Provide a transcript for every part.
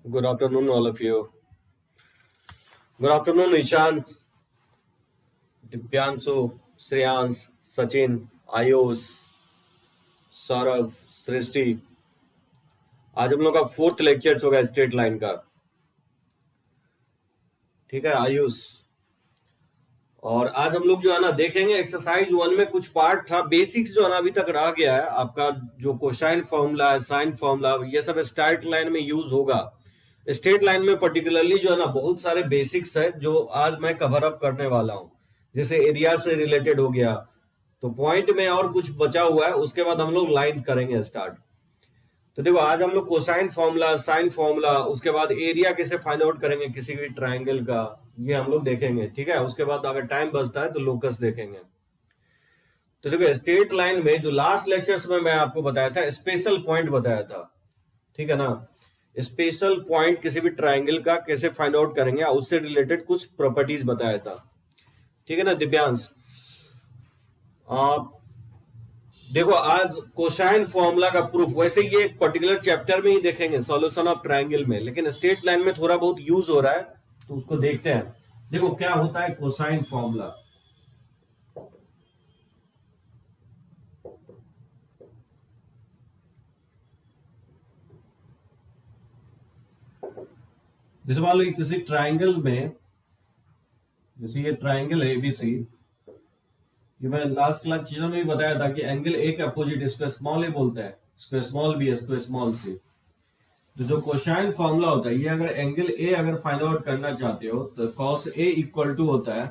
Good afternoon, all of you. Good afternoon, Ishan, Dipyanshu, Shreyans, Sachin, Ayush, Saurabh, सृष्टि। आज हम लोग का फोर्थ लेक्चर होगा स्ट्रेट लाइन का। ठीक है आयुष। और आज हम लोग जो है ना देखेंगे एक्सरसाइज 1 में कुछ पार्ट था, बेसिक्स जो है ना अभी तक रह गया है आपका, जो कोसाइन फॉर्मूला है, साइन फॉर्मूला, ये सब स्ट्रेट लाइन में यूज होगा। स्ट्रेट लाइन में पर्टिकुलरली जो है ना बहुत सारे बेसिक्स है जो आज मैं कवर अप करने वाला हूं। जैसे एरिया से रिलेटेड हो गया, तो पॉइंट में और कुछ बचा हुआ है, उसके बाद हम लोग लाइंस करेंगे स्टार्ट। तो देखो आज हम लोग कोसाइन फॉर्मूला, साइन फॉर्मूला, उसके बाद एरिया कैसे फाइंड आउट करेंगे किसी भी ट्राइंगल का, ये हम लोग देखेंगे। ठीक है, उसके बाद अगर टाइम बचता है तो लोकस देखेंगे। तो देखो स्ट्रेट लाइन में जो लास्ट लेक्चर्स में मैं आपको बताया था, स्पेशल पॉइंट बताया था। ठीक है ना, स्पेशल पॉइंट किसी भी ट्राइंगल का कैसे फाइंड आउट करेंगे, उससे रिलेटेड कुछ प्रॉपर्टीज बताया था। ठीक है ना दिव्यांश। आप देखो आज कोसाइन फॉर्मूला का प्रूफ, वैसे ये एक पर्टिकुलर चैप्टर में ही देखेंगे सॉल्यूशन ऑफ ट्रायंगल में, लेकिन स्ट्रेट लाइन में थोड़ा बहुत यूज हो रहा है तो उसको देखते हैं। देखो क्या होता है कोसाइन फॉर्मूला। जैसे मान लो किसी ट्रायंगल में, जैसे ये ट्रायंगल है एबीसी, ये मैं लास्ट क्लास चीजों में भी बताया था कि एंगल ए के अपोजिट इसको स्मॉल ए बोलते हैं, इसको स्मॉल बी, इसको स्मॉल सी। तो जो कोसाइन फॉर्मूला होता है, ये अगर एंगल ए अगर फाइंड आउट करना चाहते हो तो कॉस ए इक्वल टू होता है,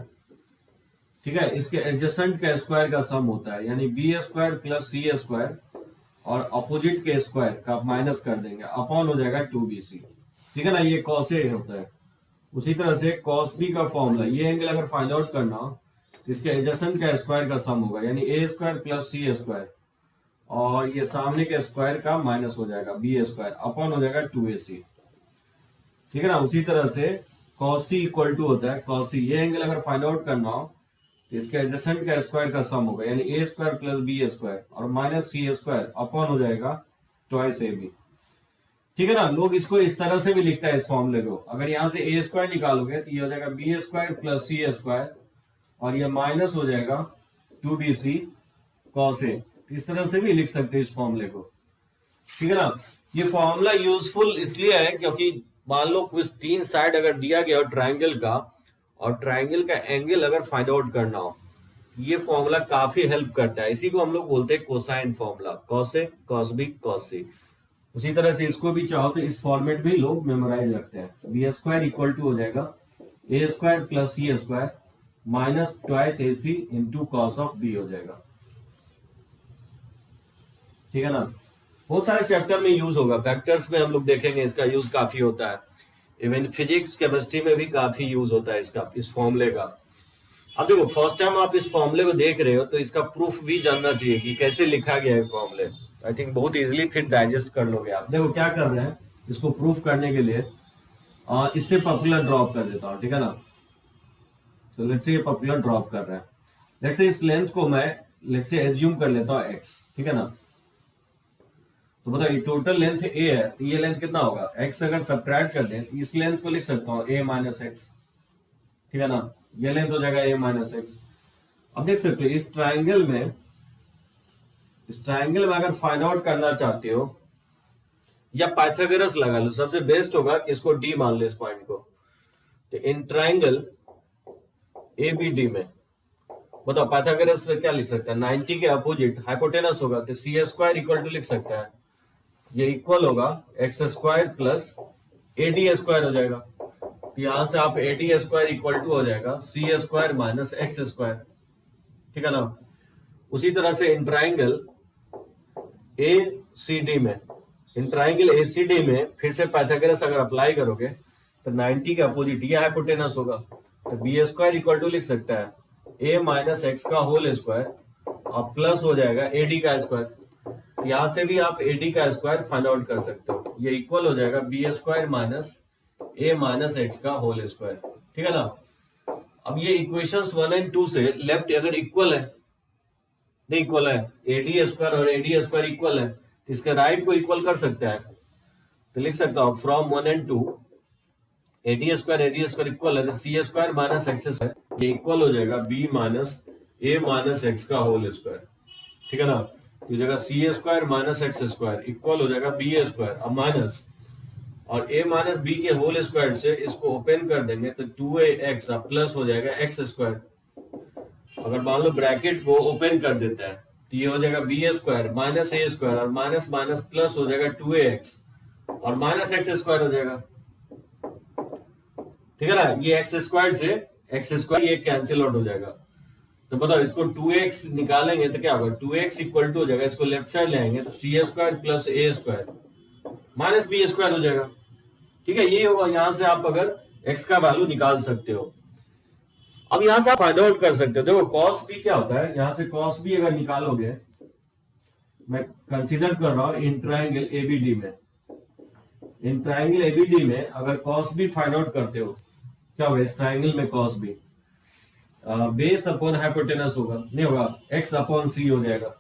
ठीक है, इसके एडजेसेंट का स्क्वायर का सम होता है, यानी B square plus c square और अपोजिट के स्क्वायर का माइनस कर देंगे, अपॉन हो जाएगा 2bc। ठीक है ना, ये कॉस ए होता है। उसी तरह से कॉस बी का फॉर्मूला, ये एंगल अगर फाइंड आउट करना हो तो इसके एडजेसेंट का स्क्वायर का सम होगा, यानी ए स्क्वायर प्लस सी स्क्वायर और ये सामने के स्क्वायर का माइनस हो जाएगा बी स्क्वायर, अपॉन हो जाएगा 2ac। ठीक है ना, उसी तरह से cos c इक्वल टू होता है cos c, ये एंगल अगर फाइंड आउट करना हो तो इसके एडजेसेंट का स्क्वायर का सम होगा, यानी ए स्क्वायर प्लस बी स्क्वायर और माइनस सी स्क्वायर, अपॉन हो जाएगा ट्वाइस ए बी। ठीक है ना, लोग इसको इस तरह से भी लिखता है इस फॉर्मूले को, अगर यहां से ए स्क्वायर निकालोगे तो ये हो जाएगा B square plus c square और ये माइनस हो जाएगा 2bc cos a। इस तरह से भी लिख सकते हैं इस फॉर्मूले को। ठीक है ना, ये फॉर्मूला यूजफुल इसलिए है क्योंकि मान लो कुछ तीन साइड अगर दिया गया हो ट्राइंगल का और ट्राइंगल का एंगल अगर फाइंड आउट करना हो, ये फॉर्मूला काफी हेल्प करता है। इसी को हम लोग बोलते हैं cosine formula, cos A cos B cos सी। उसी तरह से इसको भी चाहो तो इस फॉर्मेट भी लोग मेमोराइज रखते हैं। बी स्क्वायर इक्वल टू हो जाएगा a square plus c square minus twice a c into cos of b हो जाएगा। ठीक है ना, बहुत सारे चैप्टर में यूज होगा, फैक्टर्स में हम लोग देखेंगे इसका यूज काफी होता है, इवन फिजिक्स केमिस्ट्री में भी काफी यूज होता है इसका, इस फॉर्मूले का। अब देखो फर्स्ट टाइम आप इस फॉर्मूले को देख रहे हो तो इसका प्रूफ भी जानना चाहिए कि कैसे लिखा गया है फॉर्मूले। आई थिंक बहुत इजीली फिर डाइजेस्ट कर लोगे आप। देखो क्या कर रहे हैं, इसको प्रूफ करने के लिए इससे पॉपुलर ड्रॉप कर देता हूँ। ठीक है ना, तो लेट्स से ये पॉपुलर ड्रॉप कर रहा है, लेट्स से इस लेंथ को मैं लेट्स से एज्यूम कर लेता हूँ x। ठीक है ना, तो बताओ ये टोटल लेंथ a है, तो ये लेंथ कितना होगा, x अगर सब्ट्रैक्ट कर दें तो इस लेंथ को लिख सकता हूँ a माइनस एक्स। ठीक है ना, ये लेंथ हो जाएगा a माइनस एक्स। अब देख सकते हो इस ट्राइंगल में, इस ट्राइंगल में अगर फाइंड आउट करना चाहते हो या पाइथागोरस लगा लो, सबसे बेस्ट होगा कि इसको d मान लो इस पॉइंट को। तो इन ट्राइंगल ABD में बताओ पाइथागोरस से क्या लिख सकता है, 90 के अपोजिट हाइपोटेनस होगा तो सी स्क्वायर इक्वल टू लिख सकता है, ये इक्वल होगा x square plus AD square हो जाएगा। तो यहां से आप एडी स्क्वायर इक्वल टू हो जाएगा सी स्क्वायर माइनस एक्स स्क्वायर। ठीक है ना, उसी तरह से इन ट्राइंगल ACD में, इन ट्राइंगल ACD में फिर से पाइथागोरस अगर अप्लाई करोगे तो 90 के अपोजिट ये हाइपोटेनस होगा, तो बी स्क्वायर इक्वल टू लिख सकता है a माइनस एक्स का होल स्क्वायर और प्लस हो जाएगा एडी का स्क्वायर। यहां से भी आप एडी का स्क्वायर फाइंड आउट कर सकते हो, ये इक्वल हो जाएगा B square minus a minus x का होल स्क्वायर। ठीक है ना, अब ये इक्वेशंस 1 और 2 से लेफ्ट अगर इक्वल है, नहीं इक्वल है, एडी स्क्वायर और एडी स्क्वायर इक्वल है, तो इसके राइट को इक्वल कर सकते हैं। तो लिख सकता हूं from 1 and 2 AD square equal है c square minus x square, ये इक्वल हो जाएगा b minus a minus x का होल स्क्वायर। ठीक है ना, तो जगह c square minus x square equal हो जाएगा बी ए स्क्वायर, अब माइनस और a माइनस बी के होल स्क्वायर से इसको ओपन कर देंगे तो 2ax अब प्लस हो जाएगा एक्स स्क्वायर। अगर मान लो ब्रैकेट को ओपन कर देता है तो ये हो जाएगा b a square minus A square और माइनस माइनस प्लस हो जाएगा 2ax और माइनस एक्स स्क्वायर हो जाएगा। ठीक है ना, ये एक्स स्क्वायर से एक्स स्क्वायर ये कैंसिल आउट हो जाएगा। तो बताओ इसको 2x निकालेंगे तो क्या होगा, 2x इक्वल टू हो जाएगा, इसको लेफ्ट साइड ले आएंगे तो सी square plus A square minus B square हो जाएगा। ठीक है, ये होगा, यहां से आप अगर x का वैल्यू निकाल सकते हो। अब यहां से आप फाइंड आउट कर सकते हो, देखो cos b क्या होता है, यहां से cos b अगर निकालोगे, मैं कंसीडर कर रहा हूं इन ट्रायंगल एबीडी में, इन ट्रायंगल एबीडी में अगर cos b फाइंड आउट करते हो क्या होगा, इस ट्रायंगल में cos b base upon hypotenuse होगा, नहीं होगा, x अपॉन c हो जाएगा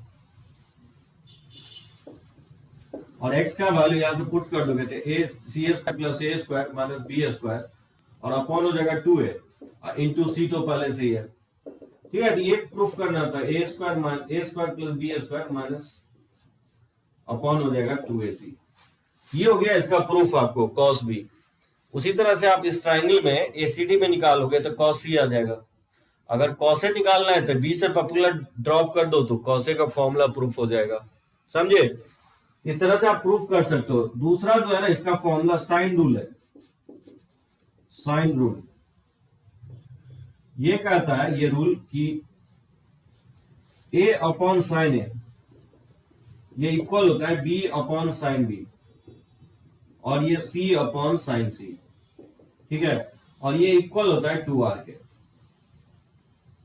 और x का वैल्यू यहां से पुट कर दोगे तो a C square plus A square minus B square और अपॉन हो जाएगा 2a इंटू c तो पहले से ही है। ठीक है, तो ये प्रूफ करना था a square plus b square minus upon हो जाएगा 2ac, ये हो गया इसका प्रूफ आपको cos b। उसी तरह से आप इस ट्राइंगल में एसीडी में निकालोगे तो cos c आ जाएगा। अगर cos a निकालना है तो b से पॉपुलर ड्रॉप कर दो तो cos a का फॉर्मूला प्रूफ हो जाएगा, समझे। इस तरह से आप प्रूफ कर सकते हो। दूसरा जो है ना, इसका फॉर्मूला साइन रूल है, साइन रूल ये कहता है, ये रूल कि a अपॉन साइन ए ये इक्वल होता है b अपॉन साइन बी और ये c अपॉन साइन सी। ठीक है, और ये इक्वल होता है 2r के,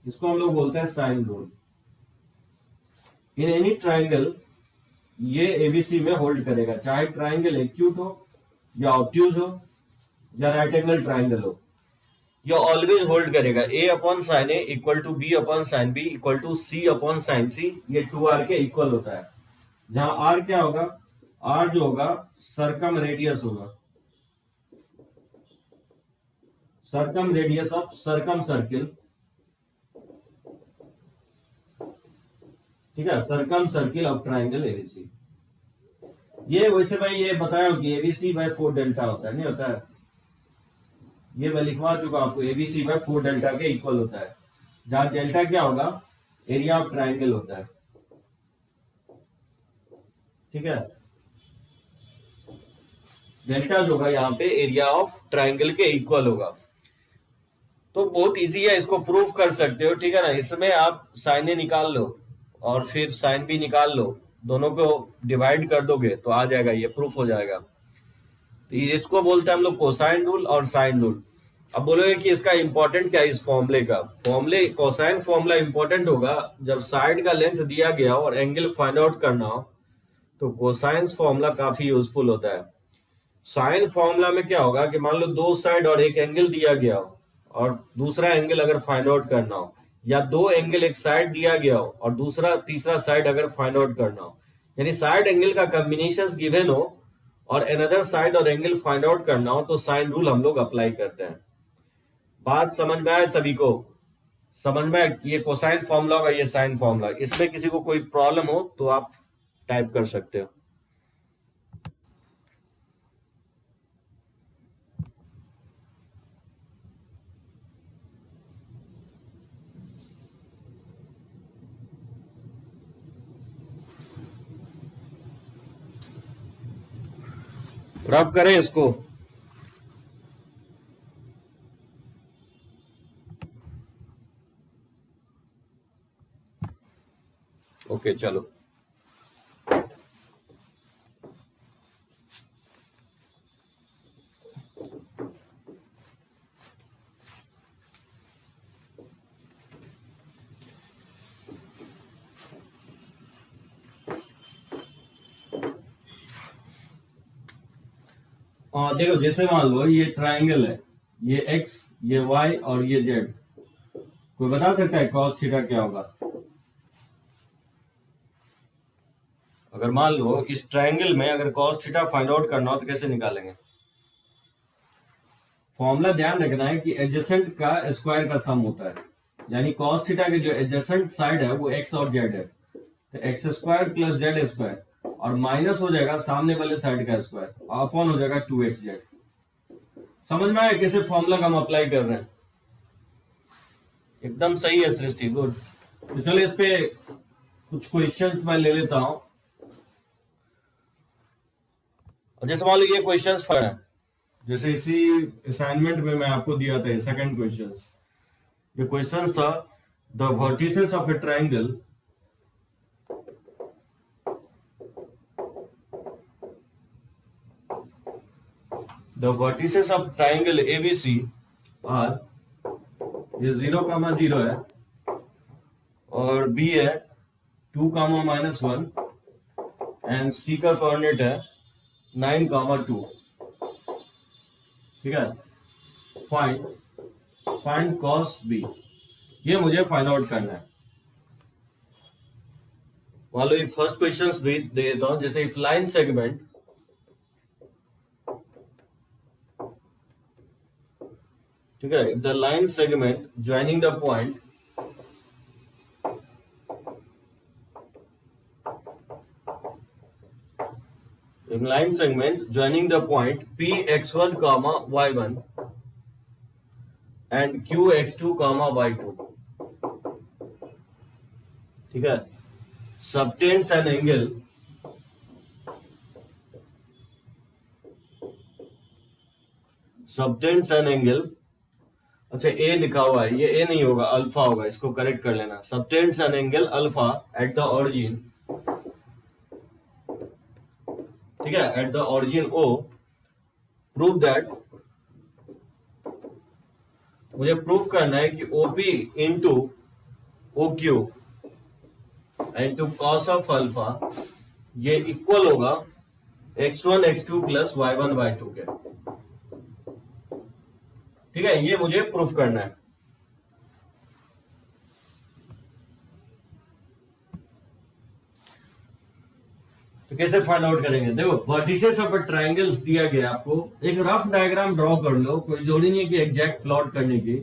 इसको हम लोग बोलते हैं sine rule. In any triangle ये एबीसी में होल्ड करेगा, चाहे ट्राइंगल एक्यूट हो या ऑब्ट्यूज हो या राइट एंगल ट्राइंगल हो, ये ऑलवेज होल्ड करेगा। a upon sine a equal to b upon sine b equal to c upon sine c, ये 2r के इक्वल होता है। जहां r क्या होगा, r जो होगा सरकम रेडियस होगा, सरकम रेडियस ऑफ सरकम सर्किल। ठीक है, सरकम सर्किल ऑफ ट्राइंगल एबीसी। ये वैसे भाई ये बताया कि एबीसी बाय 4 डेल्टा होता है, नहीं होता है, ये मैं लिखवा चुका आपको, एबीसी बाय 4 डेल्टा के इक्वल होता है, जहां डेल्टा क्या होगा, एरिया ऑफ ट्राइंगल होता है। ठीक है, डेल्टा जो होगा यहाँ पे एरिया ऑफ ट्राइंगल के इक्वल होगा। तो बहुत इजी है, इसको प्रूफ कर सकते हो। ठीक है ना, इसमें आप साइन ए निकाल लो और फिर साइन बी निकाल लो, दोनों को डिवाइड कर दोगे तो आ जाएगा, ये प्रूफ हो जाएगा। तो इसको बोलते हैं हम लोग कोसाइन रूल और साइन रूल। अब बोलोगे कि इसका इंपॉर्टेंट क्या है इस फॉर्मूले का, फॉर्मूले कोसाइन फॉर्मूला इंपॉर्टेंट होगा जब साइड का लेंथ दिया गया हो और एंगल फाइंड आउट करना हो, तो कोसाइन फॉर्मूला काफी यूजफुल होता है। साइन फॉर्मूला में क्या होगा कि मान लो दो साइड और एक एंगल दिया गया हो और दूसरा एंगल अगर फाइंड आउट करना हो, या दो एंगल एक साइड दिया गया हो और दूसरा तीसरा साइड अगर फाइंड आउट करना हो, यानी साइड एंगल का कॉम्बिनेशन गिवन हो और अनदर साइड और एंगल फाइंड आउट करना हो, तो साइन रूल हम लोग अप्लाई करते हैं। बात समझ में आए सभी को, समझ में, ये कोसाइन फॉर्मूला होगा, ये साइन फॉर्मूला। इसमें किसी को कोई प्रॉब्लम हो तो आप टाइप कर सकते हो। रब करें इसको। ओके चलो, देखो जैसे मान लो ये ट्राइंगल है, ये x, ये y और ये z। कोई बता सकता है cos थीटा क्या होगा? अगर मान लो इस ट्रायंगल में अगर cos थीटा फाइंड आउट करना हो तो कैसे निकालेंगे? फॉर्मूला ध्यान रखना है कि एडजेसेंट का स्क्वायर का सम होता है, यानी cos थीटा की जो एडजेसेंट साइड है वो x और z है, तो x square plus Z square और माइनस हो जाएगा सामने वाले साइड का स्क्वायर, अपॉन हो जाएगा 2xz। समझ में आया कैसे फॉर्मूला का हम अप्लाई कर रहे हैं? एकदम सही है सृष्टि, गुड। तो चलो इस पे कुछ क्वेश्चंस मैं ले लेता हूं। और जैसे मान लो ये क्वेश्चंस है, जैसे इसी असाइनमेंट में मैं आपको दिया था सेकंड क्वेश्चंस। ये क्वेश्चन था the vertices of A triangle ABC are, ये 0,0 है और B है 2,-1 एंड C का कोऑर्डिनेट है 9,2। ठीक है, फाइंड cos B, ये मुझे फाइंड आउट करना है। मान लो फर्स्ट क्वेश्चन भी दे देता हूं, जैसे इफ लाइन सेगमेंट ठीक है, the line segment joining the point line segment joining the point px1 comma y1 and qx2 comma y2, ठीक है, subtends an angle अच्छा ए लिखा हुआ है, ये ए नहीं होगा, अल्फा होगा, इसको करेक्ट कर लेना। subtends an angle alpha at the origin, ठीक है, eight the origin O, prove that, मुझे प्रूव करना है कि OP into OQ into cos of alpha ये इक्वल होगा x1 x2 plus y1 y2 के। ठीक है, ये मुझे प्रूफ करना है। तो कैसे फाइंड आउट करेंगे? देखो, वर्टिसेस ऑफ ट्रायंगल्स दिया गया आपको, एक रफ डायग्राम ड्रॉ कर लो, कोई जरूरी नहीं है कि एग्जैक्ट प्लॉट करने की।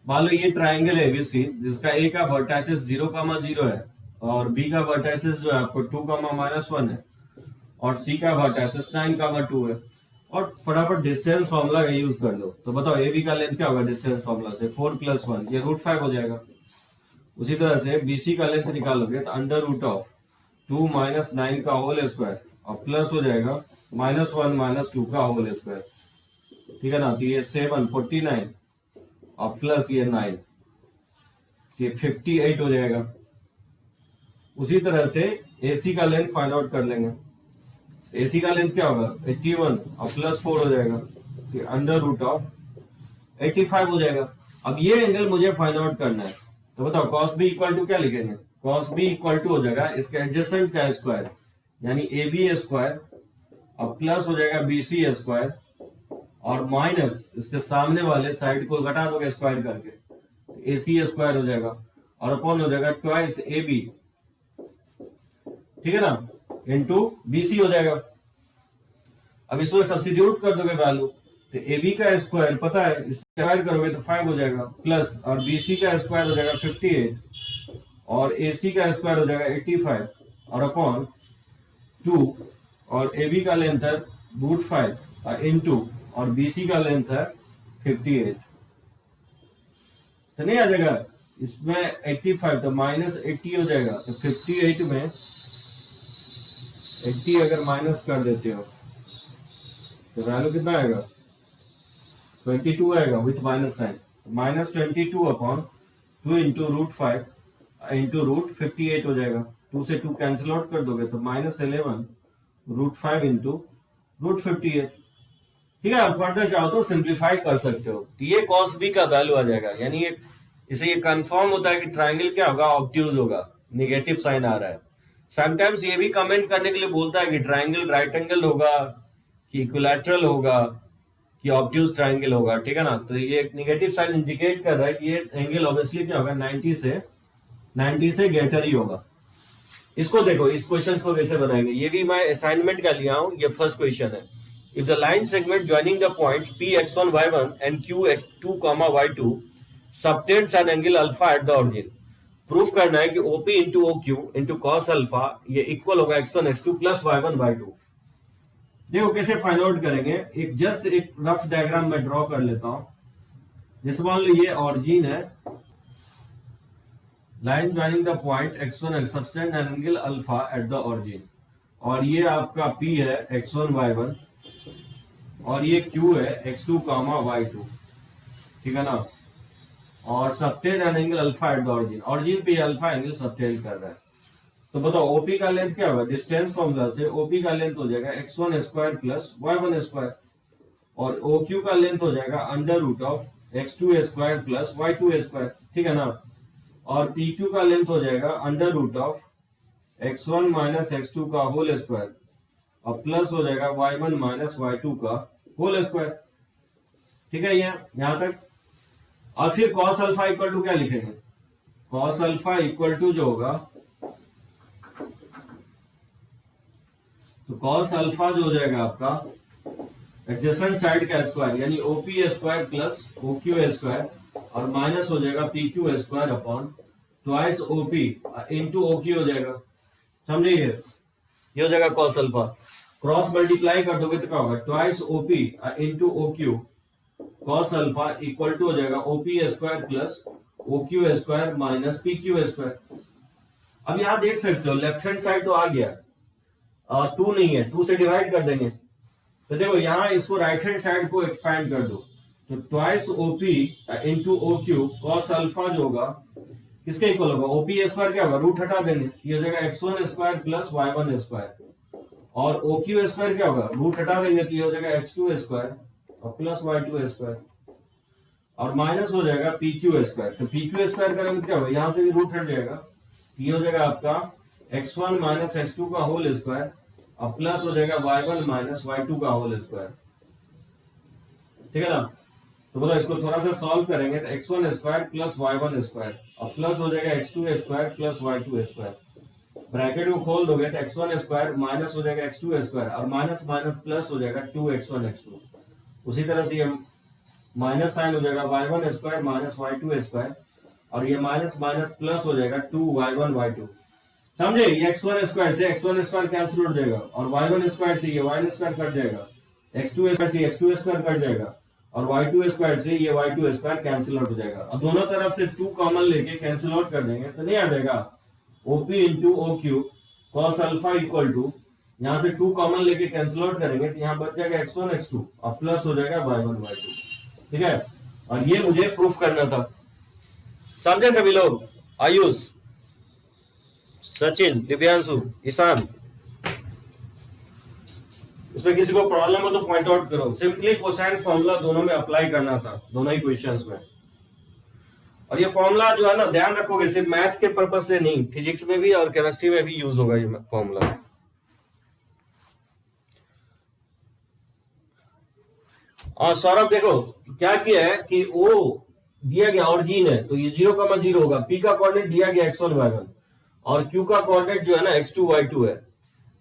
मान लो ये ट्रायंगल है ABC, जिसका A का वर्टाइसिस 0,0 है और B का वर्टाइसिस जो है आपको 2,-1 है और C का वर्टाइसिस 9,2 है। और फटाफट डिस्टेंस फॉर्मूला का यूज कर लो। तो बताओ AB का लेंथ क्या होगा डिस्टेंस फॉर्मूला से? 4 + 1, ये √5 हो जाएगा। उसी तरह से BC का लेंथ निकालोगे तो √2 - 9 का होल स्क्वायर और प्लस हो जाएगा -1 - 2 का होल स्क्वायर। ठीक है ना, तो ये 7 49 और प्लस ये 9, ये 58 हो जाएगा। उसी तरह से AC का लेंथ फाइंड आउट कर लेंगे। AC का लेंथ क्या होगा? 81 और प्लस 4 हो जाएगा, तो √85 हो जाएगा। अब ये एंगल मुझे फाइंड आउट करना है, तो बताओ cos B इक्वल टू क्या लिखेंगे? cos B इक्वल टू हो जाएगा इसके एडजेसेंट का स्क्वायर, यानी AB स्क्वायर और प्लस हो जाएगा BC स्क्वायर और माइनस इसके सामने वाले साइड को घटा दोगे स्क्वायर करके, तो AC स्क्वायर हो जाएगा और अपॉन हो जाएगा ट्वाइस AB, ठीक है ना, इनटू BC हो जाएगा। अब इसमें सब्स्टिट्यूट कर दोगे वैल्यू, तो AB का स्क्वायर पता है, स्क्वायर करोगे तो 5 हो जाएगा, प्लस और BC का स्क्वायर हो जाएगा 58 और AC का स्क्वायर हो जाएगा 85 और अपॉन 2 और AB का लेंथ है √5 इनटू और BC का लेंथ है 58, तो नहीं आ जाएगा इसमें 85, तो -80 हो जाएगा। तो 58 में 80 अगर माइनस कर देते हो तो वैल्यू कितना आएगा? 22 आएगा with minus sign, -22 upon 2 into √5 into √58 हो जाएगा। 2 से 2 कैंसिल आउट कर दोगे तो -11 √5 इंटू √58। ठीक है, फर्दर चाहो तो सिंप्लीफाई कर सकते हो, तो ये cos B का वैल्यू आ जाएगा। यानी इसे ये कंफर्म होता है कि ट्रायंगल क्या होगा? ऑब्ट्यूज होगा, निगेटिव साइन आ रहा है। समटाइम्स ये भी कमेंट करने के लिए बोलता है कि ट्रायंगल राइट एंगल होगा कि इक्विलैटरल होगा कि ऑब्ट्यूज ट्रायंगल होगा, ठीक है ना। तो ये एक निगेटिव साइन इंडिकेट कर रहा है कि ये एंगल ऑब्वियसली क्या होगा? 90 से ग्रेटर ही होगा। इसको देखो, इस क्वेश्चन को कैसे बनाएंगे, ये भी मैं असाइनमेंट का लिया हूं, ये फर्स्ट क्वेश्चन है। If the line segment joining the points P x one y one and Q x two comma y two subtends an angle alpha at the origin, proof करना है कि OP into O Q into cos alpha ये equal होगा x one x two plus y one y two. देखो कैसे find out करेंगे, एक just एक रफ डायग्राम में ड्रॉ कर लेता हूं। जैसे मान लो ये ऑरिजिन है, line joining the point x1 subtend N angle alpha at the origin, और ये आपका P है x1 y1 और ये Q है x2 कामा y2, ठीक है ना। और subtend N angle alpha at the origin, origin पे अल्फा एंगल सबटेंड कर रहा है। तो बताओ OP का लेंथ क्या होगा, डिस्टेंस फॉर्मूला से OP का लेंथ हो जाएगा x1 square plus y1 square, और OQ का लेंथ हो जाएगा under root of x2 square plus y2 square, ठीक है ना। और PQ का लेंथ हो जाएगा under root of x1 minus x2 का होल स्क्वायर और प्लस हो जाएगा y1 माइनस y2 का होल स्क्वायर, ठीक है यहां तक। और फिर cos अल्फा इक्वल टू क्या लिखेंगे, cos अल्फा इक्वल टू जो होगा, तो cos अल्फा जो हो जाएगा आपका एडजेसेंट साइड का स्क्वायर यानी OP square plus OQ square और माइनस हो जाएगा PQ square upon twice OP into OQ हो जाएगा, समझे। ये हो जाएगा cos अल्फा, क्रॉस मल्टीप्लाई कर दोगे तो क्या होगा, twice OP into OQ cos alpha equal to हो जाएगा OP square plus OQ square minus PQ square. अब यहां देख सकते हो लेफ्ट हैंड साइड तो आ गया, 2 नहीं है, 2 से डिवाइड कर देंगे। तो देखो यहां इसको राइट हैंड साइड को एक्सपैंड कर दो, तो twice OP into OQ cos alpha जो होगा किसके इक्वल होगा, OP स्क्वायर क्या होगा, रूट हटा देंगे, ये हो जाएगा x1 square plus y1 square, और OQ स्क्वायर क्या होगा, रूट हटा देंगे तो ये हो जाएगा x2 स्क्वायर और प्लस y2 स्क्वायर, और माइनस हो जाएगा PQ स्क्वायर। तो PQ स्क्वायर का मतलब क्या होगा, यहां से भी रूट हट जाएगा, ये हो जाएगा आपका x1 माइनस x2 का होल स्क्वायर और प्लस हो जाएगा y1 माइनस y2 का होल स्क्वायर, ठीक है ना। तो बोलो इसको थोड़ा सा सॉल्व करेंगे तो x1 square plus y1 square और प्लस हो जाएगा x2 square plus y2 square, bracket को खोल दोगे तो x1 स्क्वायर माइनस हो जाएगा x2 स्क्वायर और माइनस माइनस प्लस हो जाएगा 2x1 x2। उसी तरह से ये माइनस साइन हो जाएगा y1 square minus y2 square और ये माइनस माइनस प्लस हो जाएगा 2y1 y2, समझे। ये x1 स्क्वायर से x1 स्क्वायर कैंसिल हो जाएगा और y1 स्क्वायर से ये y1 स्क्वायर कट जाएगा, x2 स्क्वायर से x2 स्क्वायर कट जाएगा और y2 स्क्वायर से ये y2 स्क्वायर कैंसिल आउट हो जाएगा। और दोनों तरफ से 2 कॉमन लेके कैंसिल आउट कर देंगे तो नहीं आ जाएगा OP into OQ cos alpha equal to, यहां से 2 कॉमन लेके कैंसिल आउट करेंगे तो यहां बच जाएगा x1 x2 और प्लस हो जाएगा y1 y2, ठीक है। और ये मुझे प्रूफ करना था, समझे सभी लोग, आयुष, सचिन, दिव्यांशु, ईशान, इसमें किसी को प्रॉब्लम हो तो पॉइंट आउट करो। सिंपली कोसाइन फॉर्मूला दोनों में अप्लाई करना था, दोनों ही क्वेश्चंस में। और ये फॉर्मूला जो है ना ध्यान रखोगे, सिर्फ मैथ के पर्पज से नहीं, फिजिक्स में भी और केमिस्ट्री में भी यूज होगा ये फॉर्मूला। और सौरभ देखो क्या किया है कि ओ दिया गया ऑरिजिन है तो ये 0,0 होगा, पी का कोऑर्डिनेट दिया गया x1 y1 और क्यू का कोऑर्डिनेट जो है ना x2 y2 है।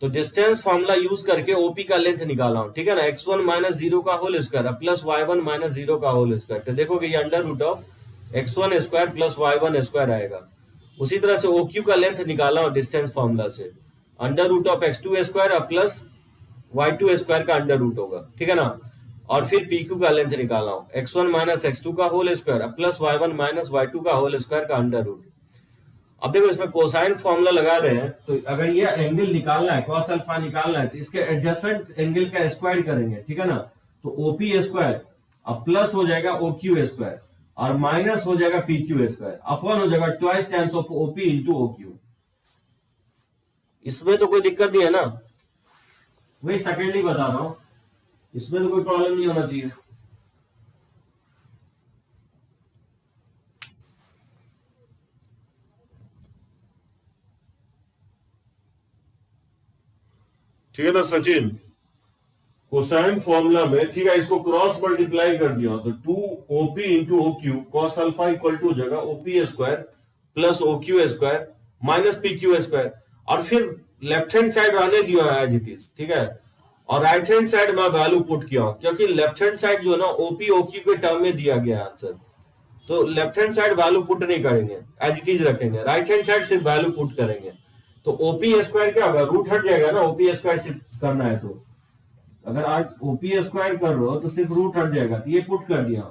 तो डिस्टेंस फॉर्मूला यूज करके ओपी का लेंथ निकाला हूं, ठीक है ना, x1 माइनस 0 का whole square plus y1 minus 0 का होल स्क्वायर। तो देखोगे ये under root of x1 square plus y1 square आएगा। उसी तरह से OQ का लेंथ निकाला हूं डिस्टेंस फॉर्मूला से, under root of x2 square plus y2 square का अंडर रूट होगा, ठीक है ना। और फिर PQ का लेंथ निकाला हूं x1 माइनस x2 का whole square plus y1 minus y2 का होल स्क्वायर का अंडर रूट। अब देखो इसमें कोसाइन फॉर्मूला लगा रहे हैं तो अगर ये एंगल निकालना है, cos अल्फा निकालना है तो इसके एडजेसेंट एंगल का स्क्वायर करेंगे, ठीक है ना। तो OP स्क्वायर अब प्लस हो जाएगा OQ स्क्वायर और माइनस हो जाएगा PQ स्क्वायर अपॉन हो जाएगा twice times of OP into OQ। इसमें तो कोई दिक्कत नहीं है ना, वही सेकेंडली बता रहा हूं, इसमें तो कोई प्रॉब्लम नहीं होना चाहिए। ठीक है ना सचिन, कोसाइन फॉर्मूला में, ठीक है, इसको क्रॉस मल्टीप्लाई कर दिया तो 2OP into OQ cos alpha equal to हो जाएगा OP square plus OQ square minus PQ square. और फिर लेफ्ट हैंड साइड रहने दिया है एज इट इज, ठीक है, और राइट हैंड साइड मैं वैल्यू पुट किया हूं, क्योंकि लेफ्ट हैंड साइड जो है ना ओपी ओक्यू के टर्म में दिया गया आंसर, तो left hand side value put नहीं करेंगे, एज इट इज रखेंगे, राइट हैंड साइड सिर्फ वैल्यू पुट करेंगे। तो ओपी स्क्वायर क्या होगा, रूट हट जाएगा ना, ओपी स्क्वायर सिर्फ करना है तो अगर आज ओपी स्क्वायर कर रहे हो तो सिर्फ रूट हट जाएगा, तो ये पुट कर दिया।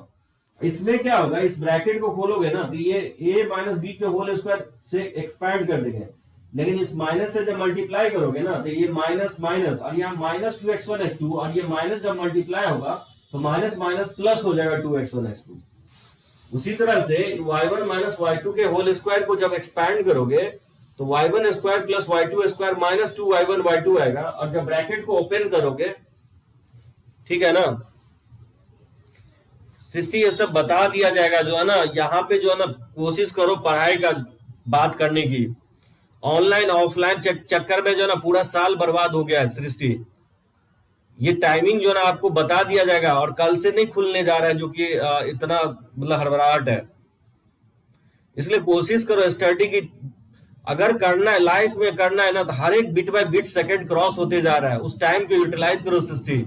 इसमें क्या होगा, इस ब्रैकेट को खोलोगे ना तो ये a माइनस बी के होल स्क्वायर से एक्सपैंड कर देंगे, लेकिन इस माइनस से जब मल्टीप्लाई करोगे ना तो ये माइनस माइनस और यहाँ माइनस 2x1 x2, और ये माइनस जब मल्टीप्लाई होगा तो माइनस माइनस प्लस हो जाएगा 2x1 x2। उसी तरह से y1 माइनस y2 के होल स्क्वायर को जब एक्सपैंड करोगे तो y1 square plus y2 square minus 2y1 y2 आएगा, और जब ब्रैकेट को ओपन करोगे, ठीक है ना, सृष्टि ये सब बता दिया जाएगा जो है ना, यहाँ पे जो है ना कोशिश करो पढ़ाई का बात करने की, ऑनलाइन ऑफलाइन चक्कर में जो है ना पूरा साल बर्बाद हो गया है सृष्टि। ये टाइमिंग जो है ना आपको बता दिया जाएगा, और कल से नहीं खुलने जा रहा है, जो कि इतना मतलब हड़बड़ाहट है, इसलिए कोशिश करो स्टडी की, अगर करना है लाइफ में करना है ना तो हर एक bit by bit second cross होते जा रहा है, उस टाइम को यूटिलाइज करो सृष्टि।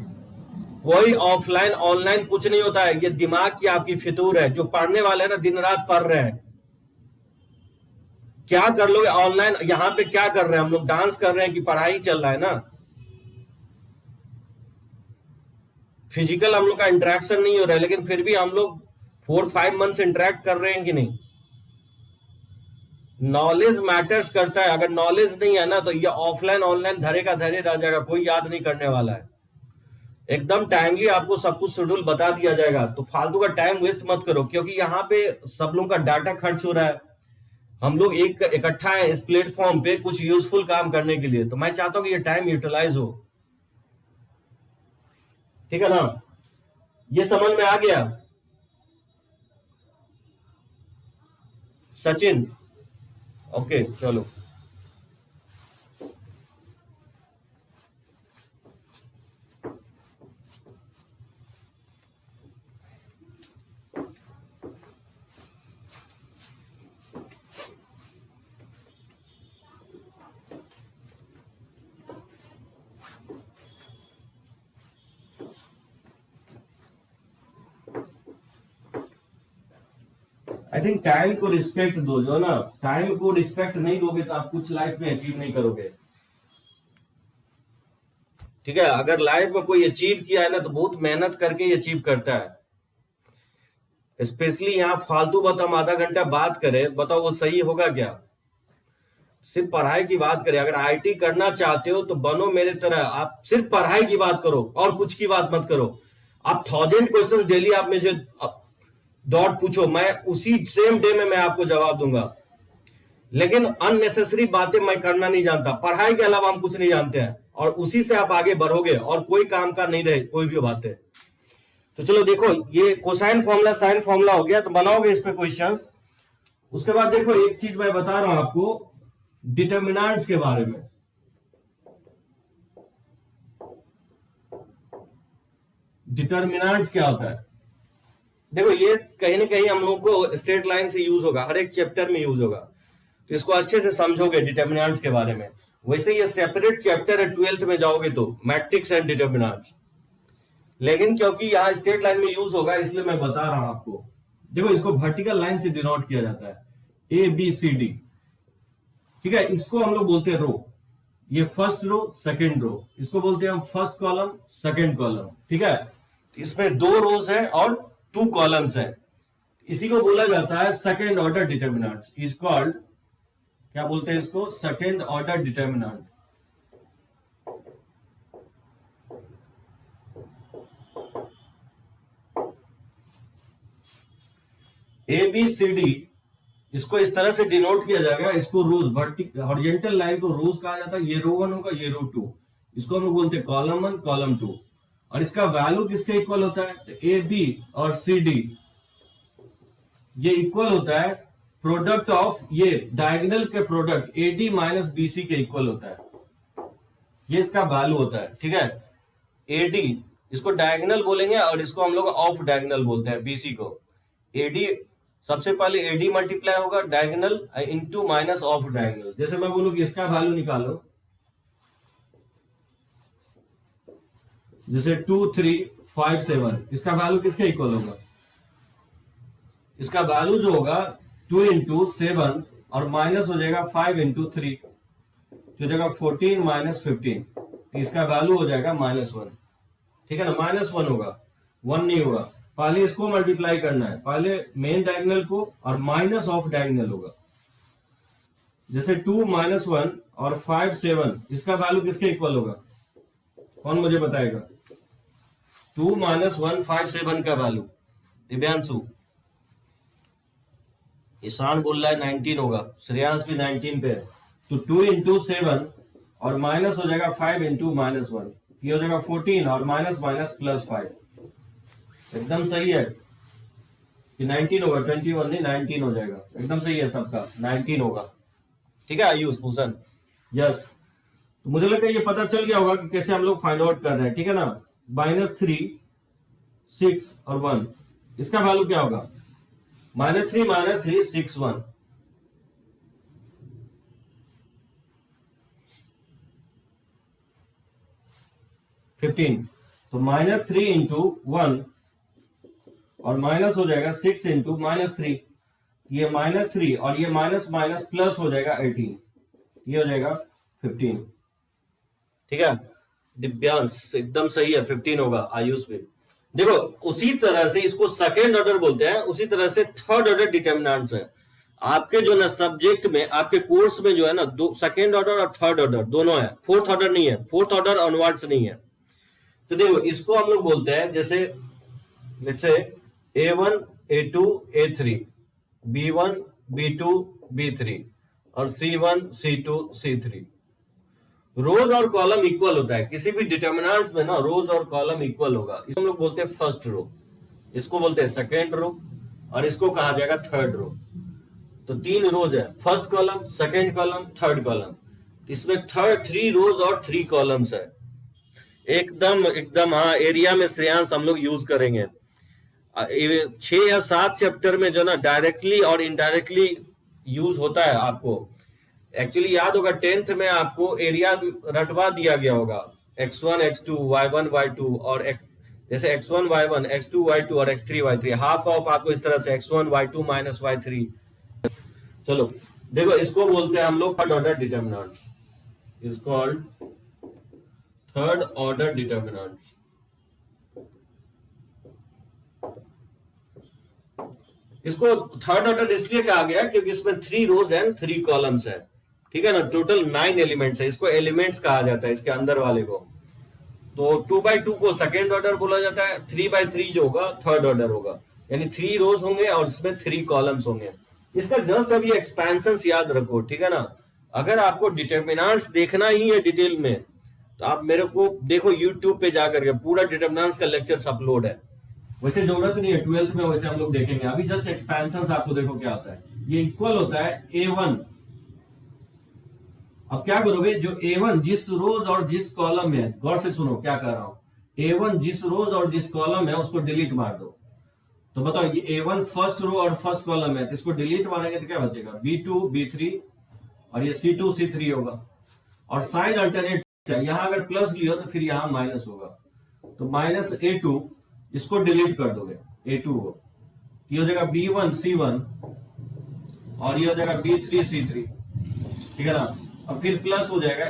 कोई ऑफलाइन ऑनलाइन कुछ नहीं होता है, ये दिमाग की आपकी फितूर है, जो पढ़ने वाले हैं ना दिन रात पढ़ रहे हैं, क्या कर लोगे ऑनलाइन, यहाँ पे क्या कर रहे हैं हम लोग, डांस कर रहे हैं कि पढ़ाई चल रहा है ना, फिजिकल हम लोग का इंटरेक्शन नहीं हो रहा है, लेकिन फिर भी हम लोग 4-5 मंथ से इंटरेक्ट कर रहे हैं कि नहीं। नॉलेज मैटर्स करता है, अगर नॉलेज नहीं है ना तो ये ऑफलाइन ऑनलाइन धरे का धरे रह जाएगा, कोई याद नहीं करने वाला है। एकदम टाइमली आपको सब कुछ शेड्यूल बता दिया जाएगा, तो फालतू का टाइम वेस्ट मत करो, क्योंकि यहाँ पे सब लोगों का डाटा खर्च हो रहा है, हम लोग एक इकट्ठा है इस प्लेटफॉर्म पे कुछ यूजफुल काम करने के लिए, तो मैं चाहता हूं कि ये टाइम यूटिलाइज हो, ठीक है ना, ये समझ में आ गया सचिन? ओके चलो। आई थिंक टाइम को रिस्पेक्ट दो, जो ना टाइम को रिस्पेक्ट नहीं दोगे तो आप कुछ लाइफ में अचीव नहीं करोगे, ठीक है। अगर लाइफ में कोई अचीव किया है ना तो बहुत मेहनत करके ही अचीव करता है। स्पेशली यहाँ फालतू बात हम आधा घंटा बात करें, बताओ वो सही होगा क्या? सिर्फ पढ़ाई की बात करें, अगर आईटी करना चाहते हो तो बनो मेरे तरह, आप सिर्फ पढ़ाई की बात करो और कुछ की बात मत करो। आप 1000 क्वेश्चन डेली आप मुझे डॉट पूछो, मैं उसी सेम डे में मैं आपको जवाब दूंगा, लेकिन अननेसेसरी बातें मैं करना नहीं जानता, पढ़ाई के अलावा हम कुछ नहीं जानते हैं, और उसी से आप आगे बढ़ोगे और कोई काम का नहीं रहे कोई भी बातें। तो चलो देखो, ये कोसाइन फॉर्मूला साइन फॉर्मूला हो गया, तो बनाओगे इस पे क्वेश्चंस। उसके बाद देखो एक चीज मैं बता रहा हूं आपको डिटर्मिनेंट्स के बारे में। डिटर्मिनेंट्स क्या होता है? देखो ये कहीं ना कहीं हम लोग को स्ट्रेट लाइन से यूज होगा, हर एक चैप्टर में यूज होगा, तो इसको अच्छे से समझोगे डिटर्मिनेंट्स के बारे में। वैसे ये सेपरेट चैप्टर है 12th में जाओगे तो, मैट्रिक्स एंड डिटर्मिनेंट्स, लेकिन क्योंकि यहाँ स्ट्रेट लाइन में यूज होगा इसलिए मैं बता रहा हूं आपको। देखो इसको वर्टिकल लाइन से डिनोट किया जाता है, ए बी सी डी, ठीक है। इसको हम लोग बोलते हैं रो, ये फर्स्ट रो सेकेंड रो, इसको बोलते हैं हम फर्स्ट कॉलम सेकेंड कॉलम, ठीक है। इसमें 2 रोज है और 2 कॉलम्स है, इसी को बोला जाता है second order determinants, is called, क्या बोलते हैं इसको, second order determinant. A B C D, इसको इस तरह से डिनोट किया जाएगा, इसको रोज हॉरिजॉन्टल लाइन को रोज कहा जाता है, ये रो 1 होगा, ये रो 2, इसको हम लोग बोलते हैं कॉलम 1 कॉलम 2, और इसका वैल्यू किसके इक्वल होता है, तो ए बी और सी डी ये इक्वल होता है प्रोडक्ट ऑफ, ये डायगोनल के प्रोडक्ट एडी माइनस बीसी के इक्वल होता है, ये इसका वैल्यू होता है, ठीक है। एडी इसको डायगोनल बोलेंगे और इसको हम लोग ऑफ डायगोनल बोलते हैं, बीसी को एडी सबसे पहले एडी मल्टीप्लाई होगा diagonal into minus of diagonal. जैसे मैं बोलूं कि इसका वैल्यू निकालो, जैसे 2 3 5 7, इसका वैल्यू किसके इक्वल होगा? इसका वैल्यू जो होगा 2 इंटू 7 और माइनस हो जाएगा 5 इंटू 3, तो जाएगा 14 माइनस 15, तो इसका वैल्यू हो जाएगा -1। ठीक है ना, -1 होगा, 1 नहीं होगा। पहले इसको मल्टीप्लाई करना है, पहले मेन डायगोनल को और माइनस ऑफ डायगोनल होगा। जैसे 2 -1 और 5 7, इसका वैल्यू किसके इक्वल होगा? कौन मुझे बताएगा? 2 -1 5 7 का वैल्यू, दिव्यांशु। ईशान बोल रहा है 19 होगा, श्रेयांश भी 19 पे है। तो 2 इंटू 7 और माइनस हो जाएगा 5 इंटू -1, ये हो जाएगा 14 और माइनस माइनस प्लस 5। एकदम सही है कि 19 होगा, 21 नहीं 19 हो जाएगा। एकदम सही है सबका, 19 होगा। ठीक है आयुष भूषण, यस। तो मुझे लगता है ये पता चल गया होगा कि कैसे हम लोग फाइंड आउट कर रहे हैं। ठीक है ना, -3 6 और 1, इसका वैल्यू क्या होगा? -3 6 1। तो -3 इंटू 1 और माइनस हो जाएगा 6 इंटू -3, ये -3 और ये माइनस माइनस प्लस हो जाएगा 18, ये हो जाएगा 15। ठीक है दिव्यांश, एकदम सही है, 15 होगा। आयुष भी देखो, उसी तरह से इसको सेकेंड ऑर्डर बोलते हैं, उसी तरह से थर्ड ऑर्डर डिटर्मिनेंट्स है। आपके जो ना सब्जेक्ट में, आपके कोर्स में जो है ना, दो सेकेंड ऑर्डर और थर्ड ऑर्डर दोनों है, फोर्थ ऑर्डर नहीं है, फोर्थ ऑर्डर ऑनवर्ड्स नहीं है। तो देखो इसको हम लोग बोलते हैं, जैसे let's say A1 A2 A3, B1 B2 B3 और C1 C2 C3। रोज और कॉलम इक्वल होता है किसी भी डिटर्मिनेंट्स में ना, रोज और कॉलम इक्वल होगा। इसको हम लोग बोलते हैं फर्स्ट रो, इसको बोलते हैं सेकेंड रो, और इसको कहा जाएगा थर्ड रो। तो 3 रोज है, first column, second column, third column. इसमें 3 रोज और 3 कॉलम्स है। एकदम एकदम हाँ, एरिया में श्रेयांश हम लोग यूज करेंगे। 6 या 7 चैप्टर में जो ना डायरेक्टली और इनडायरेक्टली यूज होता है। आपको एक्चुअली याद होगा 10th में आपको एरिया रटवा दिया गया होगा, x1 x2 y1 y2 और x, जैसे x1 y1 x2 y2 और x3 y3, हाफ ऑफ आपको इस तरह से x1 y2 माइनस y3। चलो देखो, इसको बोलते हैं हम लोग third order determinants, is called third order determinants. इसको थर्ड ऑर्डर इसलिए कहा गया क्योंकि इसमें 3 रोज एंड 3 कॉलम्स है। ठीक है ना, टोटल 9 एलिमेंट्स है, इसको एलिमेंट्स कहा जाता है इसके अंदर वाले को। तो 2/2 को सेकेंड ऑर्डर बोला जाता है, 3/3 जो होगा थर्ड ऑर्डर होगा, यानी 3 रोज होंगे और इसमें 3 कॉलम्स होंगे। इसका जस्ट अभी एक्सपेंशन याद रखो। ठीक है ना, अगर आपको डिटर्मिनेंट्स देखना ही है डिटेल में, तो आप मेरे को देखो यूट्यूब पे जाकर के, पूरा डिटर्मिनेंट्स का लेक्चर्स अपलोड है। वैसे जरूरत नहीं है 12th में, वैसे हम लोग देखेंगे। अभी जस्ट एक्सपेंशन आपको देखो क्या होता है। ये इक्वल होता है A1। अब क्या करोगे, जो A1 जिस रोज और जिस कॉलम में है, गौर से सुनो क्या कह रहा हूं, A1 जिस रोज और जिस कॉलम है उसको डिलीट मार दो। तो बताओ ये A1 फर्स्ट रो और फर्स्ट कॉलम है, तो इसको डिलीट मारेंगे तो क्या बचेगा? B2 B3 और ये C2 C3 होगा। और साइन अल्टरनेट, यहां अगर प्लस लियो तो फिर यहां माइनस होगा, तो -A2, इसको डिलीट कर दोगे A2 को, ये हो जाएगा B1 C1 और ये हो जाएगा B3 C3। ठीक है ना, अब फिर प्लस हो जाएगा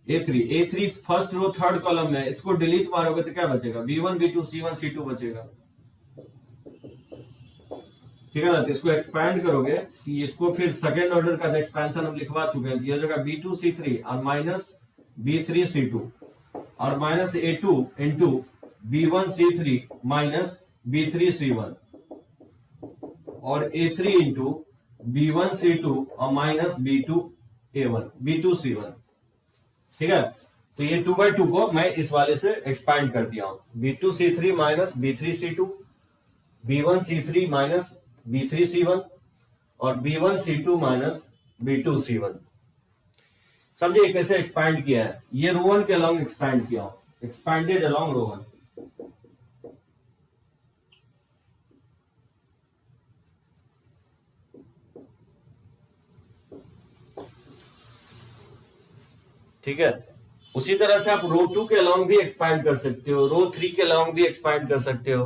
A3 first row third column में, इसको डिलीट मारोगे तो क्या बचेगा? B1 B2 C1 C2 बचेगा। ठीक है ना, तो इसको एक्सपैंड करोगे कि इसको फिर सेकेंड ऑर्डर का एक्सपेंशन हम लिखवा चुके हैं, ये हो जाएगा B2 C3 और माइनस B3 C2 और minus A2 into B1 C3 minus B3 C1 और A3 इंटू B1 C2 और माइनस B2 C1। ठीक है, तो ये 2/2 को मैं इस वाले से एक्सपैंड कर दिया हूं, B2 C3 minus B3 C2, B1 C3 minus B3 C1 और B1 C2 minus B2 C1। समझिए कैसे एक्सपैंड किया है। ये रो 1 के अलोंग एक्सपैंड किया हूं, एक्सपैंडेड अलोंग रो 1। ठीक है। उसी तरह से आप रो 2 के अलोंग भी एक्सपैंड कर सकते हो, रो 3 के अलोंग भी एक्सपैंड कर सकते हो,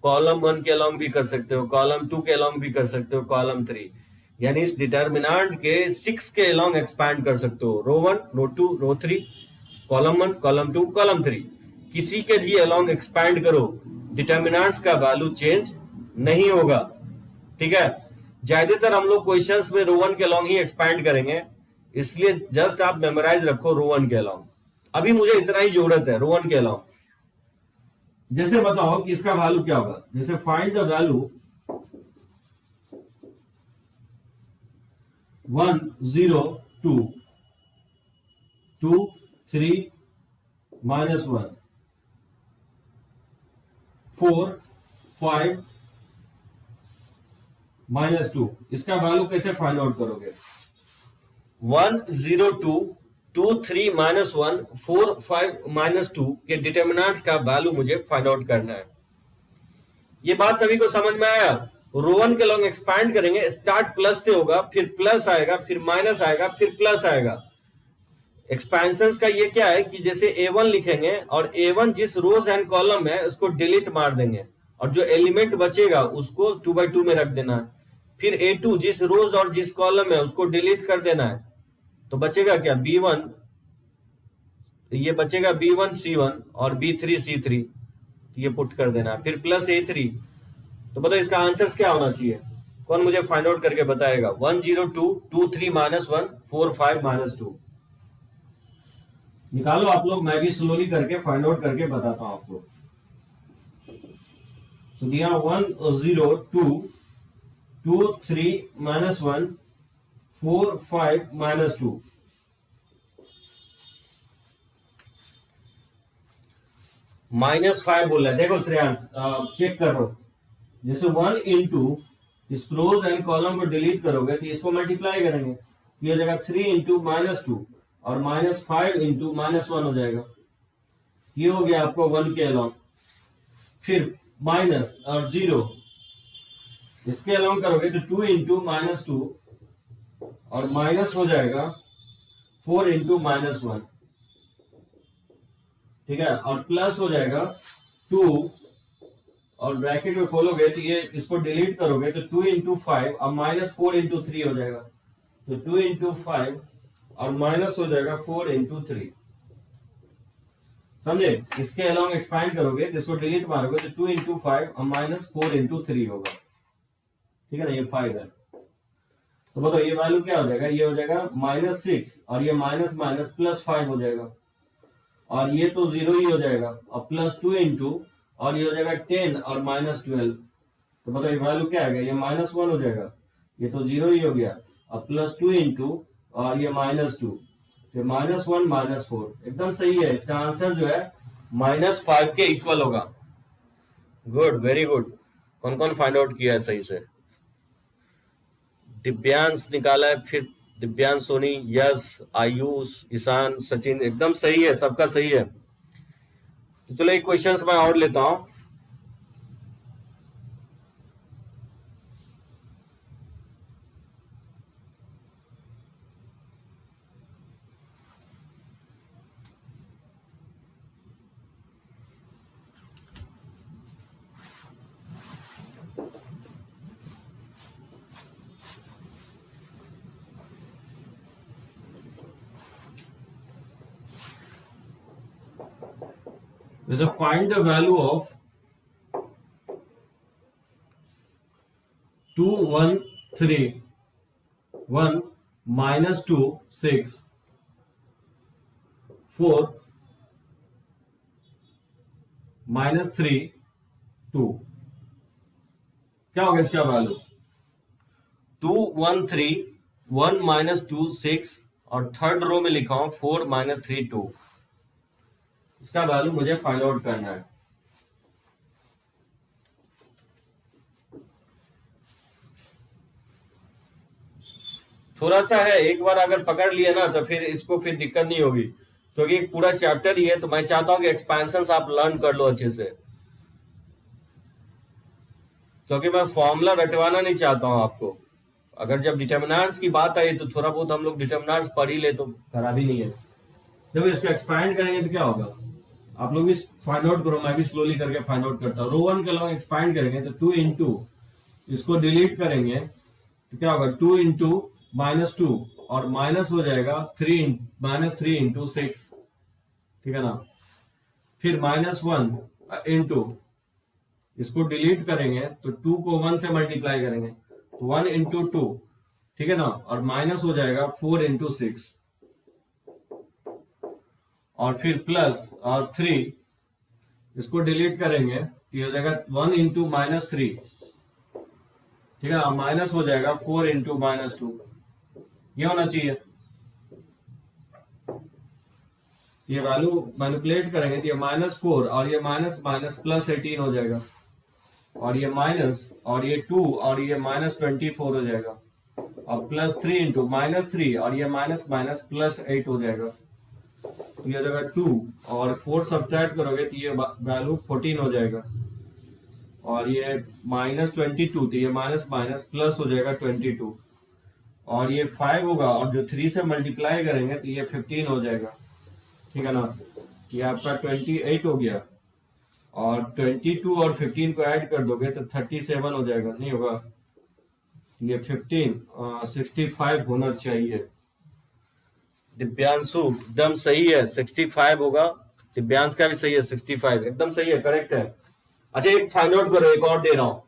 कॉलम 1 के अलोंग भी कर सकते हो, कॉलम 2 के अलोंग भी कर सकते हो, कॉलम 3, यानी इस डिटर्मिनेंट के 6 के अलोंग एक्सपैंड कर सकते हो, रो 1, रो 2, रो 3, कॉलम 1, कॉलम 2, कॉलम 3, किसी के भी अलोंग एक्सपैंड करो, डिटर्मिनेंट्स का वैल्यू चेंज नहीं होगा। ठीक है। ज्यादातर हम लोग क्वेश्चंस में रो 1 के अलोंग ही एक्सपैंड करेंगे, इसलिए जस्ट आप मेमोराइज रखो रो 1 के अलोंग। अभी मुझे इतना ही जरूरत है रो 1 के अलावा। जैसे बताओ कि इसका वैल्यू क्या होगा, जैसे फाइंड द वैल्यू 1 0 2 2 3 -1 4 5 -2, इसका वैल्यू कैसे फाइंड आउट करोगे? 1 0 2 2 3 -1 4 5 -2 के डिटर्मिनेंट्स का वैल्यू मुझे फाइंड आउट करना है। ये बात सभी को समझ में आया? रो 1 के लॉन्ग एक्सपैंड करेंगे, स्टार्ट प्लस से होगा, फिर प्लस आएगा, फिर माइनस आएगा, फिर प्लस आएगा। एक्सपेंशन का ये क्या है कि जैसे A1 लिखेंगे और A1 जिस रोज एंड कॉलम है उसको डिलीट मार देंगे और जो एलिमेंट बचेगा उसको 2x2 में रख देना है। फिर A2 जिस रोज और जिस कॉलम है उसको डिलीट कर देना है, तो बचेगा क्या? B1, ये बचेगा B1 C1 और B3 C3, ये पुट कर देना है, फिर प्लस A3। तो बताओ इसका आंसर क्या होना चाहिए? कौन मुझे फाइंड आउट करके बताएगा? 1 0 2 2 3 -1 4 5 -2 निकालो आप लोग, मैं भी स्लोली करके फाइंड आउट करके बताता हूं आपको। तो दिया 1 0 2 2 3 -1 4 5 -2। -5 बोल रहा है, देखो श्रेयांश चेक करो, जैसे 1 इंटू इस क्लोज एंड कॉलम को डिलीट करोगे तो इसको मल्टीप्लाई करेंगे, ये हो जाएगा 3 इंटू -2 और -5 इंटू -1 हो जाएगा, ये हो गया आपको 1 के अलाउंग। फिर माइनस और 0 इसके अलाउंग करोगे तो 2 इंटू -2 और माइनस हो जाएगा 4 इंटू -1, ठीक है, और प्लस हो जाएगा 2 और ब्रैकेट में खोलोगे तो ये इसको डिलीट करोगे तो 2 इंटू 5 और -4 इंटू 3 हो जाएगा, तो 2 इंटू 5 और माइनस हो जाएगा 4 इंटू 3, समझे? इसके अलाउंग एक्सपैंड करोगे तो इसको डिलीट मारोगे तो 2 इंटू 5 और -4 इंटू 3 होगा, ठीक है ना, ये 5 है। तो बताओ ये वैल्यू क्या हो जाएगा? ये हो जाएगा -6 और ये माइनस माइनस +5 हो जाएगा और ये तो 0 ही हो जाएगा और +2 इंटू और ये हो जाएगा 10 और -12, तो बताओ ये वैल्यू क्या आएगा? ये -1 हो जाएगा, ये तो 0 ही हो गया और +2 इंटू और ये -2, तो -1 -4 एकदम सही है। इसका आंसर जो है -5 के इक्वल होगा। Good, very good. कौन कौन फाइंड आउट किया है सही से? दिव्यांश निकाला है, फिर दिव्यांश, सोनी, यश, आयुष, ईशान, सचिन, एकदम सही है, सबका सही है। तो चलो एक क्वेश्चन मैं और लेता हूं। जैसे फाइंड द वैल्यू ऑफ 2 1 3 1 -2 6 4 -3 2, क्या होगा इसका वैल्यू? 2 1 3 1 -2 6 और थर्ड रो में लिखा हूं 4 -3 2, इसका वैल्यू मुझे फाइंड आउट करना है। थोड़ा सा है, एक बार अगर पकड़ लिया ना तो फिर इसको फिर दिक्कत नहीं होगी, क्योंकि एक पूरा चैप्टर ही है, तो मैं चाहता हूं कि एक्सपेंशन आप लर्न कर लो अच्छे से, क्योंकि मैं फॉर्मूला रटवाना नहीं चाहता हूं आपको। अगर जब डिटर्मिनेंट्स की बात आई तो थोड़ा बहुत हम लोग डिटर्मिनेंट्स पढ़ ही ले तो खराबी नहीं है। देखो इसको एक्सपैंड करेंगे तो क्या होगा, आप लोग भी फाइंड आउट करो, मैं भी स्लोली करके फाइंड आउट करता हूँ। रो वन के अलॉन्ग एक्सपैंड करेंगे तो 2 इंटू, इसको डिलीट करेंगे तो क्या होगा 2 इंटू -2 और माइनस हो जाएगा -3 इंटू 6, ठीक है ना। फिर -1 इंटू, इसको डिलीट करेंगे तो 2 को 1 से मल्टीप्लाई करेंगे, 1 इंटू 2, ठीक है ना, और माइनस हो जाएगा 4 इंटू 6, और फिर प्लस और 3, इसको डिलीट करेंगे तो ये हो जाएगा 1 इंटू -3, ठीक है, माइनस हो जाएगा 4 इंटू -2, ये होना चाहिए। ये वैल्यू मैनिपुलेट करेंगे तो ये -4 और ये माइनस माइनस प्लस 18 हो जाएगा, और ये माइनस और ये 2 और ये -24 हो जाएगा, और प्लस 3 इंटू -3 और ये माइनस माइनस प्लस 8 हो जाएगा, तो ये हो जाएगा 2 और 4 सब्ट्रैक्ट करोगे तो ये वैल्यू 14 हो जाएगा, और ये -22 तो ये माइनस माइनस प्लस हो जाएगा 22, और ये 5 होगा और जो 3 से मल्टीप्लाई करेंगे तो ये 15 हो जाएगा, ठीक है ना। ये आपका 28 हो गया, और 22 और 15 को ऐड कर दोगे तो 37 हो जाएगा, नहीं होगा, ये 15 65 होना चाहिए। दिव्यांशु एकदम सही है, 65 होगा, दिव्यांश का भी सही है, 65 एकदम सही है, करेक्ट है। अच्छा एक फाइंड आउट करो, एक और दे रहा हूं,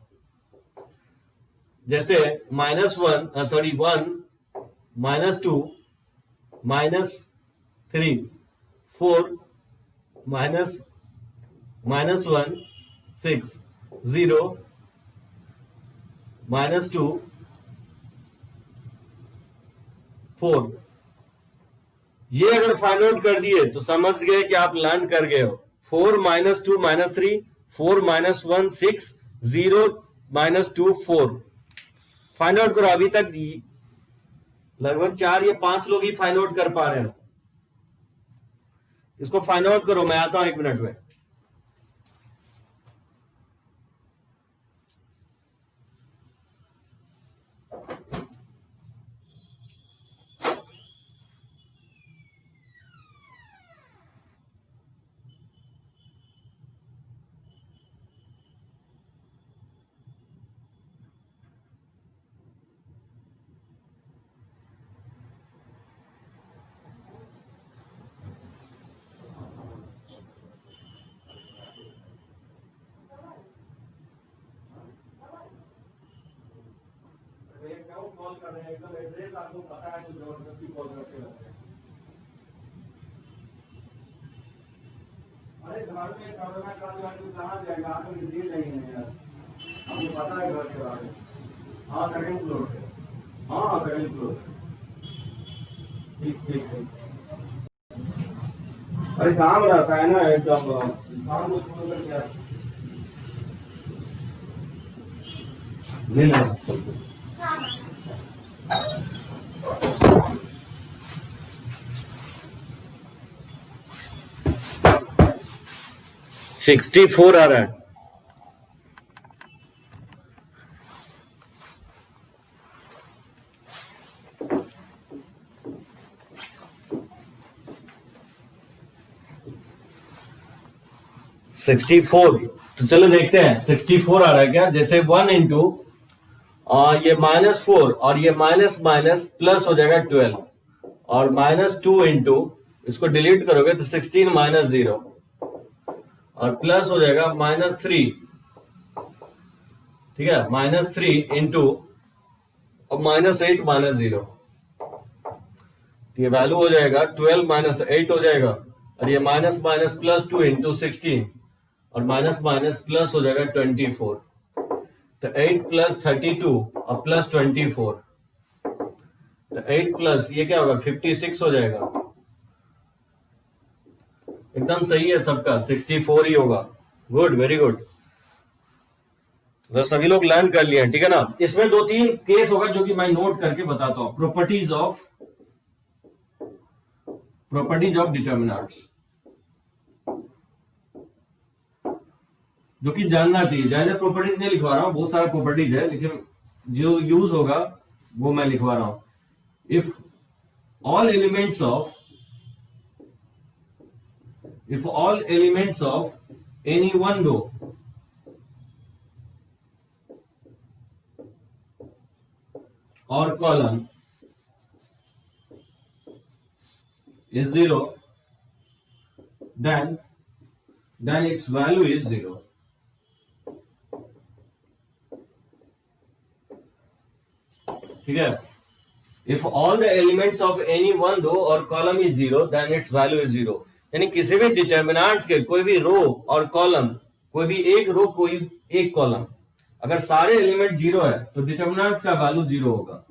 जैसे -1 1 -2 -3 4 -1 6 0 -2 4, ये अगर फाइंड आउट कर दिए तो समझ गए कि आप लर्न कर गए हो। 4 -2 -3 4 -1 6 0 -2 4, फाइंड आउट करो। अभी तक लगभग 4 या 5 लोग ही फाइंड आउट कर पा रहे हैं, इसको फाइंड आउट करो, मैं आता हूं 1 मिनट में। कॉल कर रहे हैं, एकदम एड्रेस आपको पता है तो जबरदस्ती कॉल करके रखते हैं। अरे घर में कोरोना काल में कहाँ जाएगा, आपको दे नहीं है यार, आपको पता है घर के बारे में। हाँ सेकंड फ्लोर पे, हाँ सेकंड फ्लोर, ठीक ठीक ठीक। अरे काम रहता है ना एकदम, काम को छोड़ कर क्या नहीं 64 आ रहा है। सिक्सटी फोर, तो चलो देखते हैं 64 आ रहा है क्या। जैसे 1 इंटू ये -4 और ये माइनस माइनस प्लस हो जाएगा 12, और -2 इंटू, इसको डिलीट करोगे तो 16 -0 और प्लस हो जाएगा -3, ठीक है, -3 इंटू और -8 -0, ये वैल्यू हो जाएगा 12 -8 हो जाएगा, और ये माइनस माइनस प्लस 2 इंटू 16 और माइनस माइनस प्लस हो जाएगा 24, तो 8 + 32 और प्लस 24, तो 8 प्लस ये क्या होगा 56 हो जाएगा। एकदम सही है सबका, 64 ही होगा। गुड, वेरी गुड, तो सभी लोग लर्न कर लिए, ठीक है ना। इसमें 2-3 केस होगा जो कि मैं नोट करके बताता हूं। प्रॉपर्टीज ऑफ डिटर्मिनेंट्स, जो कि जानना चाहिए। ज्यादा प्रॉपर्टीज नहीं लिखवा रहा हूं, बहुत सारा प्रॉपर्टीज है, लेकिन जो यूज होगा वो मैं लिखवा रहा हूं। If all elements of if all elements of any one row or column is 0, then its value is 0. ठीक है, if all the elements of any one row or column is 0, then its value is 0. यानी किसी भी determinants के कोई भी रो और column, कोई भी एक रो कोई एक कॉलम, अगर सारे एलिमेंट 0 है तो डिटर्मिनेंट्स का वैल्यू 0 होगा.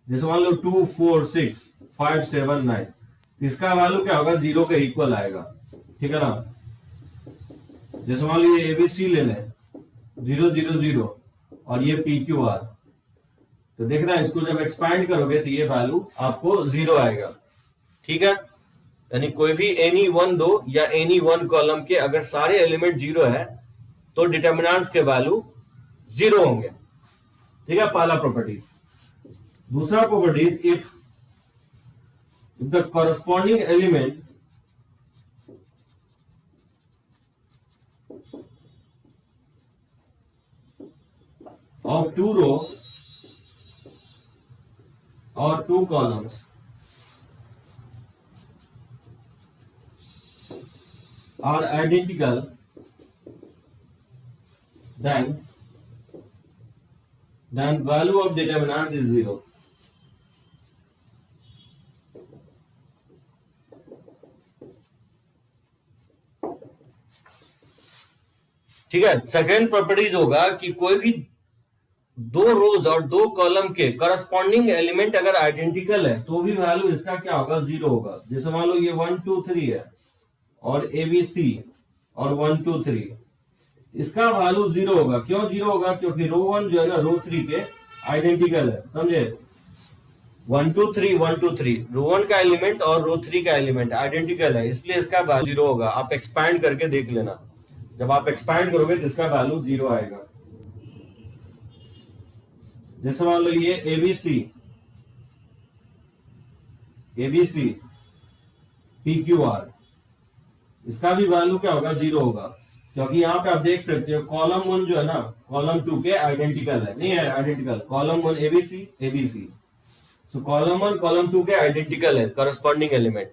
जैसे मान लो 2 4 6 5 7 9, इसका वैल्यू क्या होगा, 0 के इक्वल आएगा. ठीक है ना. जैसे मान लो ये एबीसी ले लें 0 0 0 और ये पी क्यू आर, तो देखना इसको जब एक्सपैंड करोगे तो ये वैल्यू आपको 0 आएगा. ठीक है, यानी कोई भी एनी वन रो या एनी वन कॉलम के अगर सारे एलिमेंट 0 है तो डिटर्मिनेंट्स के वैल्यू 0 होंगे. ठीक है, पहला प्रॉपर्टी. दूसरा properties, if the corresponding element of two row or two columns are identical, then value of determinants is 0. ठीक है, सेकेंड प्रॉपर्टीज होगा कि कोई भी दो रोज और दो कॉलम के करस्पॉन्डिंग एलिमेंट अगर आइडेंटिकल है तो भी वैल्यू इसका क्या होगा, 0 होगा. जैसे मान लो ये 1 2 3 है और एबीसी और 1 2 3, इसका वैल्यू 0 होगा. क्यों 0 होगा, क्योंकि रो 1 जो है ना रो 3 के आइडेंटिकल है. समझे, 1 2 3 1 2 3 रो 1 का एलिमेंट और रो 3 का एलिमेंट आइडेंटिकल है, इसलिए इसका वैल्यू 0 होगा. आप एक्सपैंड करके देख लेना, जब आप एक्सपैंड करोगे तो इसका वैल्यू 0 आएगा. जैसे मान लो ये एबीसी पी क्यू आर, इसका भी वैल्यू क्या होगा, 0 होगा. क्योंकि यहाँ पे आप देख सकते हो कॉलम 1 जो है ना कॉलम 2 के आइडेंटिकल है, नहीं है आइडेंटिकल. कॉलम 1 एबीसी, तो कॉलम 1 कॉलम 2 के आइडेंटिकल है करस्पॉन्डिंग एलिमेंट,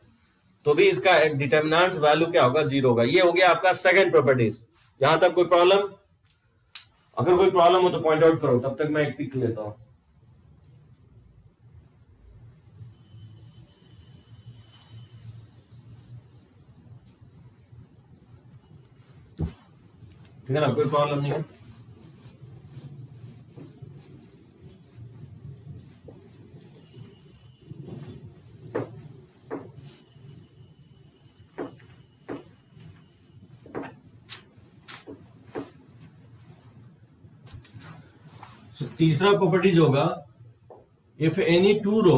तो भी इसका डिटर्मिनेंट्स वैल्यू क्या होगा, 0 होगा. ये हो गया आपका सेकंड प्रॉपर्टीज. यहां तक कोई प्रॉब्लम? अगर कोई प्रॉब्लम हो तो पॉइंट आउट करो, तब तक मैं एक पिक लेता हूं. ठीक है ना, कोई प्रॉब्लम नहीं है. So, तीसरा प्रॉपर्टीज होगा, इफ एनी टू रो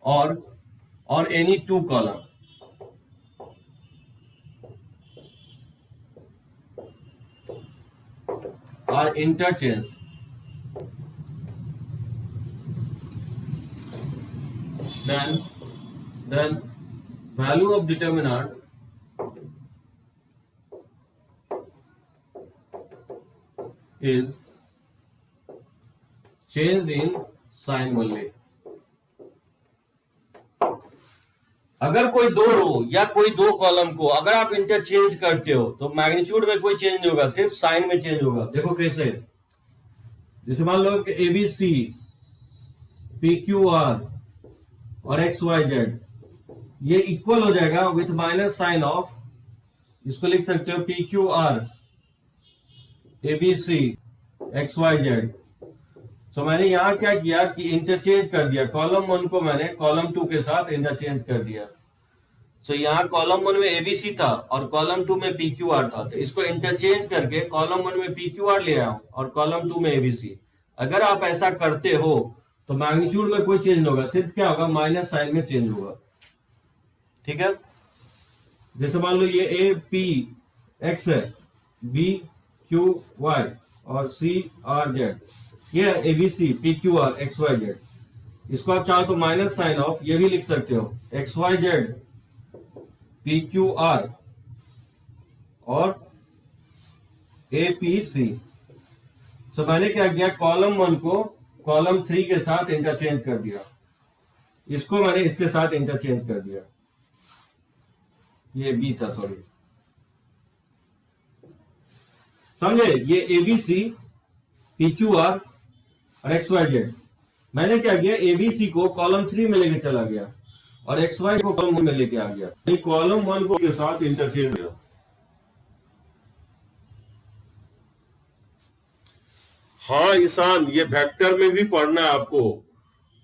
और any two column are interchanged, then value of determinant is changed in sign only. अगर कोई दो रो या कोई दो कॉलम को अगर आप इंटरचेंज करते हो तो मैग्नीट्यूड में कोई चेंज नहीं होगा, सिर्फ साइन में चेंज होगा. देखो कैसे, जैसे मान लो कि एबीसी पी क्यू आर और एक्स वाई जेड ये इक्वल हो जाएगा विथ माइनस साइन ऑफ, इसको लिख सकते हो P Q R ABC X Y Z. तो मैंने यहां क्या किया कि इंटरचेंज कर दिया, कॉलम 1 को मैंने कॉलम 2 के साथ इंटरचेंज कर दिया. तो यहाँ कॉलम 1 में एबीसी था और कॉलम 2 में पी क्यू आर था, तो इसको इंटरचेंज करके कॉलम 1 में पी क्यू आर ले आया और कॉलम 2 में एबीसी. अगर आप ऐसा करते हो तो मैग्नीट्यूड में कोई चेंज नहीं होगा, सिर्फ क्या होगा, माइनस साइन में चेंज होगा. ठीक है, जैसे मान लो ये ए पी एक्स है, बी क्यू वाई और सी आर जेड, ये ABC P Q R X Y Z. इसको आप चाहो तो माइनस साइन ऑफ ये भी लिख सकते हो, X Y Z P Q R और ए पी सी। सो मैंने क्या किया, कॉलम 1 को कॉलम 3 के साथ इंटरचेंज कर दिया, इसको मैंने इसके साथ इंटरचेंज कर दिया, ये बी था, सॉरी, समझे। ये एबीसी पी क्यू आर और एक्स वाई जेड, मैंने क्या किया, एबीसी को कॉलम 3 में लेके चला गया और एक्स वाई को कॉलम 1 में लेके आ गया, कॉलम 1 को के साथ इंटरचेंज किया। हाँ ईशान, ये वेक्टर में भी पढ़ना है आपको।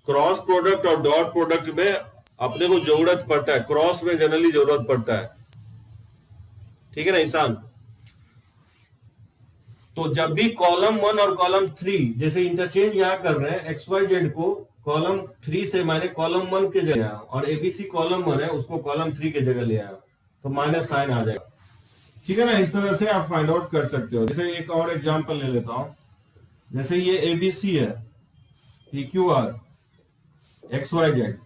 क्रॉस प्रोडक्ट और डॉट प्रोडक्ट में अपने को जरूरत पड़ता है, क्रॉस में जनरली जरूरत पड़ता है, ठीक है ना ईशान। तो जब भी कॉलम 1 और कॉलम 3 जैसे इंटरचेंज यहां कर रहे हैं, एक्स वाई जेड को कॉलम 3 से मैंने कॉलम 1 के जगह और एबीसी कॉलम 1 है उसको कॉलम 3 के जगह ले आया, तो माइनस साइन आ जाएगा, ठीक है ना। इस तरह से आप फाइंड आउट कर सकते हो। जैसे एक और एग्जांपल ले लेता हूं, जैसे ये एबीसी है, P Q R X Y Z,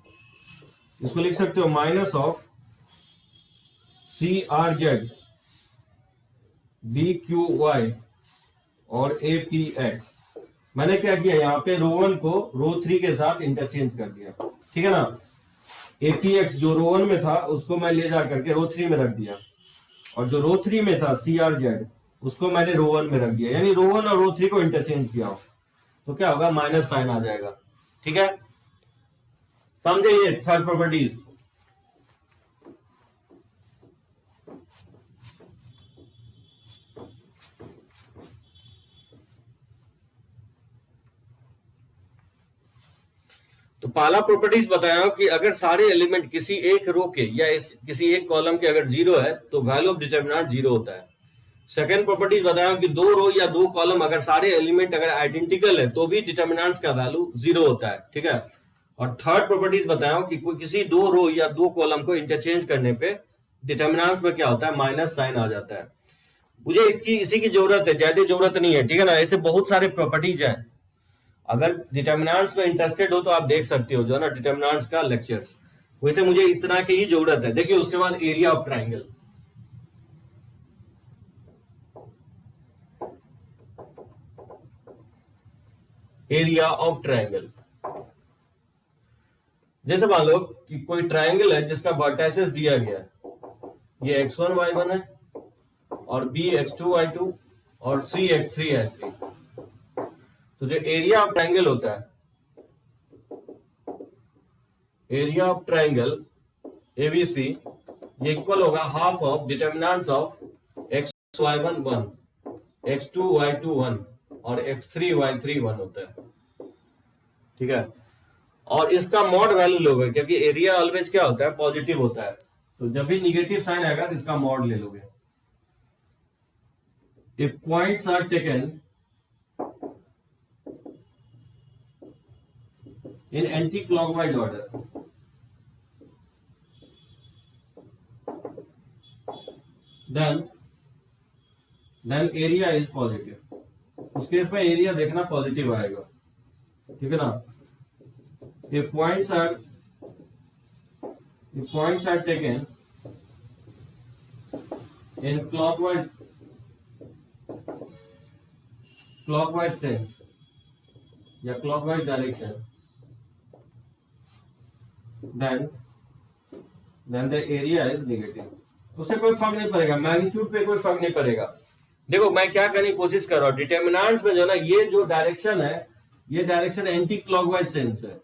इसको लिख सकते हो minus of C R Z B Q Y और ए पी एक्स। मैंने क्या किया, यहां पे रो 1 को रो 3 के साथ इंटरचेंज कर दिया, ठीक है ना। ए पी एक्स जो रो 1 में था उसको मैं ले जा करके रो 3 में रख दिया, और जो रो 3 में था सी आर जेड उसको मैंने रो 1 में रख दिया, यानी रो 1 और रो 3 को इंटरचेंज किया, तो क्या होगा, माइनस साइन आ जाएगा, ठीक है। समझे ये थर्ड प्रॉपर्टीज। तो पहला प्रॉपर्टीज बताया कि अगर सारे एलिमेंट किसी एक रो के या किसी एक कॉलम के अगर जीरो है तो वैल्यू ऑफ डिटरमिनेंट जीरो होता है। सेकंड प्रॉपर्टीज बताया कि दो रो या दो कॉलम अगर सारे एलिमेंट अगर आइडेंटिकल है तो भी डिटरमिनेंट्स का वैल्यू जीरो होता है, ठीक है। और थर्ड प्रॉपर्टीज बताया कि कोई किसी दो रो या दो कॉलम को इंटरचेंज करने पे डिटरमिनेंट्स में क्या होता है, माइनस साइन आ जाता है। मुझे इसी की जरूरत है, ज्यादा जरूरत नहीं है, ठीक है ना। ऐसे बहुत सारे प्रॉपर्टीज हैं, अगर डिटरमिनेंट्स में इंटरेस्टेड हो तो आप देख सकते हो जो है ना डिटरमिनेंट्स का लेक्चर्स। वैसे मुझे इस तरह की ही जरूरत है। देखिए उसके बाद area of triangle, area of triangle, जैसे मान लो कि कोई ट्राइंगल है जिसका वर्टाइसेस दिया गया है, ये x1 y1 है और b x2 y2 और c x3 y3। तो जो एरिया ऑफ ट्राइंगल होता है, एरिया ऑफ ट्राइंगल एबीसी, ये इक्वल होगा half of determinants of x y1 1, x2 y2 1 और x3 y3 1 होता है, ठीक है। और इसका मॉड वैल्यू लोगे क्योंकि एरिया ऑलवेज क्या होता है, पॉजिटिव होता है, तो जब भी निगेटिव साइन आएगा तो इसका मॉड ले लोगे। If points are taken in anti-clockwise order, then area is positive। उस केस में एरिया देखना पॉजिटिव आएगा, ठीक है ना। if points are taken in clockwise sense या clockwise direction, then the area is negative। उससे कोई फर्क नहीं पड़ेगा, मैग्नीट्यूड पे कोई फर्क नहीं पड़ेगा। देखो मैं क्या करने की कोशिश कर रहा हूं, डिटरमिनेंट्स में जो ना ये जो डायरेक्शन है, ये डायरेक्शन एंटी क्लॉकवाइज सेंस है।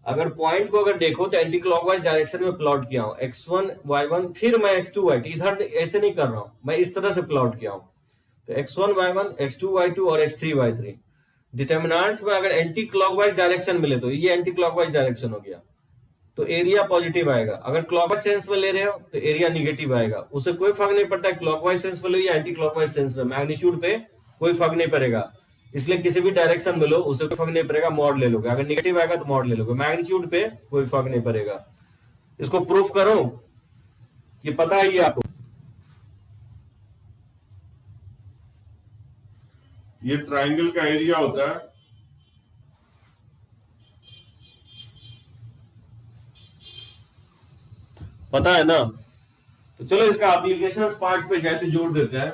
अगर पॉइंट को अगर देखो तो एंटी क्लॉकवाइज डायरेक्शन में प्लॉट किया हूं, x1 y1 फिर मैं x2 y2, इधर ऐसे नहीं कर रहा हूं, मैं इस तरह से प्लॉट किया हूं। तो x1 y1 x2 y2 और x3 y3 डिटरमिनेंट्स में अगर एंटी क्लॉकवाइज डायरेक्शन मिले तो ये एंटी क्लॉकवाइज डायरेक्शन हो गया, तो एरिया पॉजिटिव आएगा। अगर क्लॉकवाइज सेंस में ले रहे हो तो एरिया निगेटिव आएगा। उससे कोई फर्क नहीं पड़ता है क्लॉकवाइज सेंस में लो या एंटी क्लॉकवाइज सेंस में, मैग्नीट्यूड पे कोई फर्क नहीं पड़ेगा। इसलिए किसी भी डायरेक्शन में लो उससे कोई फर्क नहीं पड़ेगा, मॉड ले लोगे। अगर निगेटिव आएगा तो मॉड ले लोगे, मैग्नीट्यूड पे कोई फर्क नहीं पड़ेगा। इसको प्रूफ करो कि पता है ये आपको। ये ट्राइंगल का एरिया होता है पता है ना? तो चलो इसका एप्लीकेशन पार्ट पे जाए तो जोड़ देते हैं।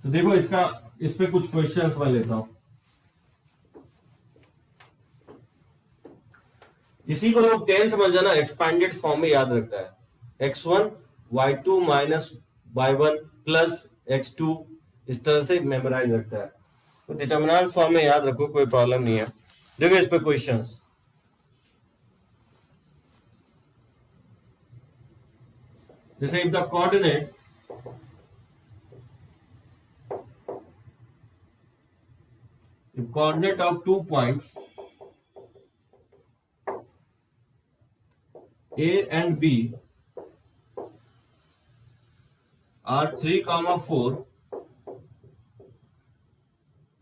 तो देखो इस पे कुछ क्वेश्चंस मैं लेता हूं। इसी को लोग 10th में जाना एक्सपैंडेड फॉर्म में याद रखता है, x1 y2 minus y1 plus x2, इस तरह से मेमोराइज रखता है। तो डिटरमिनेंट फॉर्म में याद रखो, कोई प्रॉब्लम नहीं है। देखो इस पे क्वेश्चंस, जैसे if the coordinate of 2 points A and B are 3, 4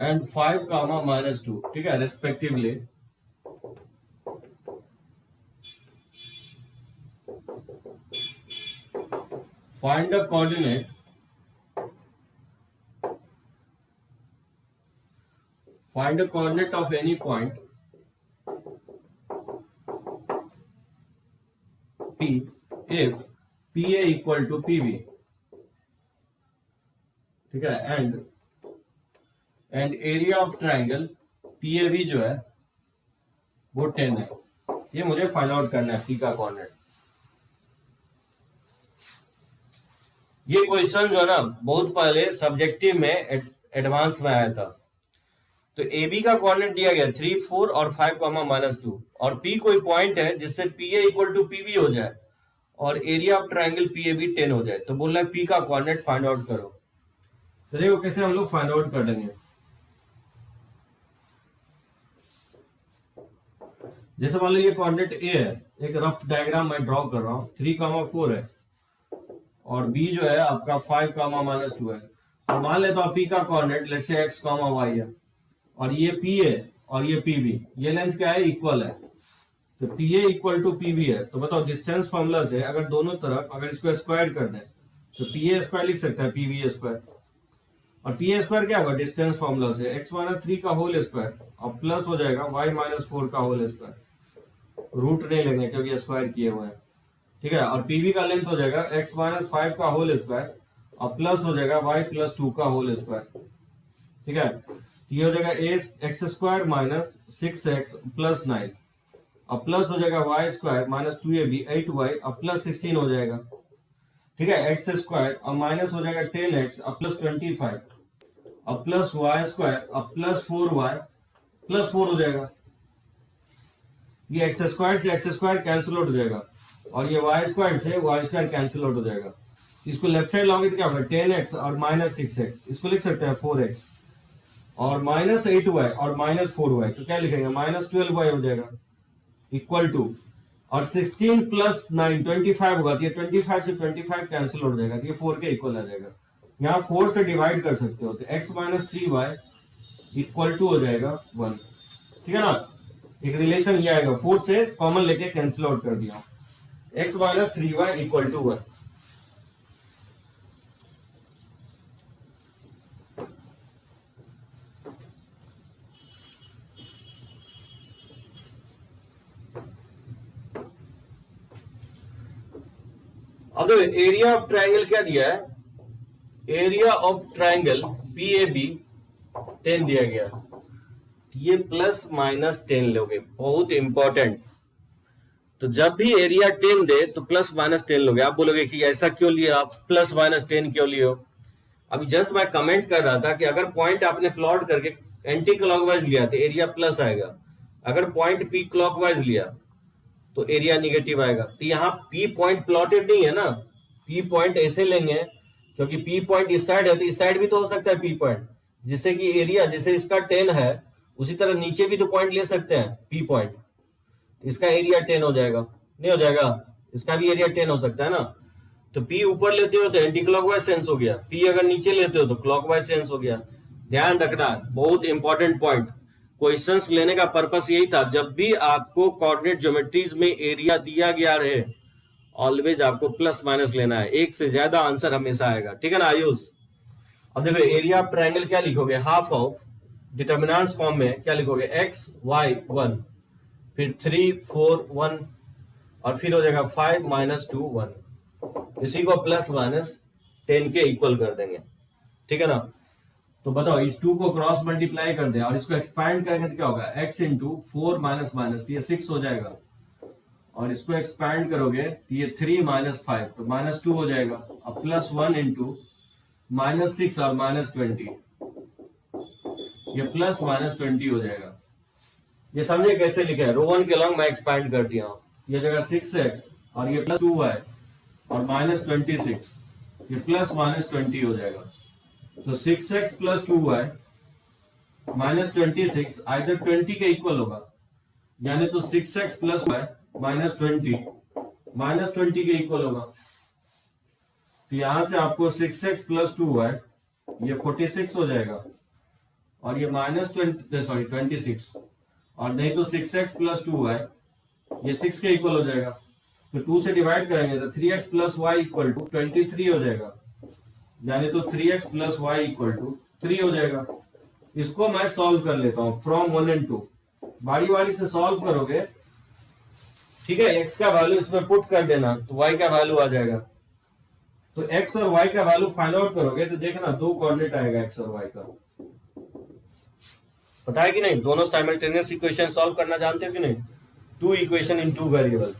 and 5, -2, ठीक है, respectively. Find the coordinate of any point P if PA equal to PB, ठीक है, and area of triangle PAB जो है वो 10 है। ये मुझे फाइंड आउट करना है P का कोऑर्डिनेट। ये क्वेश्चन जो है ना बहुत पहले सब्जेक्टिव में एडवांस में आया था। तो AB का कोऑर्डिनेट दिया गया 3, 4 और 5, -2, और P कोई पॉइंट है जिससे PA इक्वल टू PB हो जाए और एरिया ऑफ ट्राइंगल PAB 10 हो जाए। तो बोल रहा है P का कोऑर्डिनेट फाइंड आउट करो। तो देखो कैसे हम लोग फाइंड आउट कर लेंगे। जैसे मान लो ये कोऑर्डिनेट A है, एक रफ डायग्राम मैं ड्रॉ कर रहा हूं, 3, 4 है और B जो है आपका 5, -2 है। तो मान लेता हूं P का coordinate let's say x, y है और ये P है और ये PB, ये लेंथ क्या है, इक्वल है। तो PA इक्वल टू PB है। तो बताओ डिस्टेंस फॉर्मूला से अगर दोनों तरफ अगर इसको स्क्वायर कर दें तो PA स्क्वायर लिख सकता है PB स्क्वायर, और PA स्क्वायर क्या होगा डिस्टेंस फॉर्मूला से x - 3 का होल स्क्वायर और प्लस हो जाएगा y - 4 का होल स्क्वायर। रूट नहीं लेंगे क्योंकि स्क्वायर किए हुए हैं, ठीक है। और PB का लेंथ हो जाएगा x - 5 का होल स्क्वायर और प्लस हो जाएगा y + 2 का होल स्क्वायर, ठीक है। ये हो जाएगा x स्क्वायर - 6x + 9 और प्लस हो जाएगा y स्क्वायर - 2ab 8y और प्लस 16 हो जाएगा, ठीक है। x स्क्वायर और माइनस हो जाएगा 10x और प्लस 25 और प्लस y स्क्वायर और प्लस 4y प्लस 4 हो जाएगा। ये x स्क्वायर से x स्क्वायर कैंसिल आउट हो जाएगा और ये y स्क्वायर से y स्क्वायर कैंसिल आउट हो जाएगा। इसको लेफ्ट साइड लाओगे तो क्या होगा 10x और -6x, इसको लिख सकते हैं 4x और -8y और -4y, तो क्या लिखेंगे -12y हो जाएगा इक्वल टू, और 16 + 9 25 होगा, तो ये 25 से 25 कैंसिल हो जाएगा, तो ये 4 के इक्वल आ जाएगा। यहाँ 4 से डिवाइड कर सकते हो तो x - 3y इक्वल टू हो जाएगा 1, ठीक है ना। एक रिलेशन ये आएगा, 4 से कॉमन लेके कैंसिल आउट कर दिया, x - 3y इक्वल टू 1। अब तो एरिया ऑफ ट्राइंगल क्या दिया है, एरिया ऑफ ट्राइंगल PAB 10 दिया गया, ये ±10 लोगे, बहुत इंपॉर्टेंट। तो जब भी एरिया 10 दे तो ±10 लोगे। आप बोलोगे कि ऐसा क्यों लिया आप, +-10 क्यों लियो। अभी जस्ट मैं कमेंट कर रहा था कि अगर पॉइंट आपने प्लॉट करके एंटी क्लॉकवाइज लिया तो एरिया प्लस आएगा, अगर पॉइंट P क्लॉकवाइज लिया तो एरिया निगेटिव आएगा। तो यहाँ P पॉइंट प्लॉटेड नहीं है ना, P पॉइंट ऐसे लेंगे क्योंकि P पॉइंट इस साइड है तो इस साइड भी तो हो सकता है P पॉइंट, जिससे कि एरिया जैसे इसका 10 है उसी तरह नीचे भी तो पॉइंट ले सकते हैं P पॉइंट, इसका एरिया 10 हो जाएगा, नहीं हो जाएगा, इसका भी एरिया 10 हो सकता है ना। तो P ऊपर लेते हो तो एंटी क्लॉकवाइज सेंस हो गया, P अगर नीचे लेते हो तो क्लॉकवाइज सेंस हो गया। ध्यान रखना, बहुत इंपॉर्टेंट पॉइंट। क्वेश्चंस लेने का पर्पस यही था, जब भी आपको कोऑर्डिनेट ज्योमेट्रीज में एरिया दिया गया रहे ऑलवेज आपको +- लेना है, एक से ज्यादा आंसर हमेशा आएगा, ठीक है ना आयुष। अब देखो एरिया ऑफ ट्रायंगल क्या लिखोगे, हाफ ऑफ डिटरमिनेंट्स फॉर्म में क्या लिखोगे, x y 1 फिर 3 4 1 और फिर हो जाएगा 5 माइनस 2 1। इसी को प्लस माइनस 10 के इक्वल कर देंगे, ठीक है ना। तो बताओ इस 2 को क्रॉस मल्टीप्लाई कर दे और इसको एक्सपैंड करेंगे तो क्या होगा, x इंटू 4 माइनस माइनस, ये 6 हो जाएगा। और इसको एक्सपैंड करोगे तो ये 3 माइनस 5 तो माइनस 2 हो जाएगा। अब प्लस 1 इंटू माइनस 6 और माइनस 20, ये प्लस माइनस 20 हो जाएगा। ये समझे कैसे लिखा है, रो 1 के लॉन्ग मैं एक्सपैंड कर दिया हूं। ये जगह 6x और ये प्लस 2y और माइनस 26, ये प्लस माइनस 20 हो जाएगा। तो 6x plus 2y minus 26 either 20 के इक्वल होगा, यानी तो 6x प्लस y माइनस 20 के इक्वल होगा। तो यहां से आपको 6x प्लस 2y ये 46 हो जाएगा और ये माइनस 26, और नहीं तो 6x प्लस 2y ये 6 के इक्वल हो जाएगा। तो 2 से डिवाइड करेंगे तो 3x plus y equal to 23 हो जाएगा, यानी तो 3x plus y equal to 3 हो जाएगा। इसको मैं सॉल्व कर लेता हूं फ्रॉम 1 एंड 2, बारी बारी से सॉल्व करोगे, ठीक है। x का वैल्यू इसमें पुट कर देना तो y का वैल्यू आ जाएगा। तो x और y का वैल्यू फाइंड आउट करोगे तो देखना 2 कोऑर्डिनेट आएगा x और y का, पता है कि नहीं। दोनों साइमल्टेनियस इक्वेशन सॉल्व करना जानते हो कि नहीं, 2 इक्वेशन इन 2 वेरिएबल।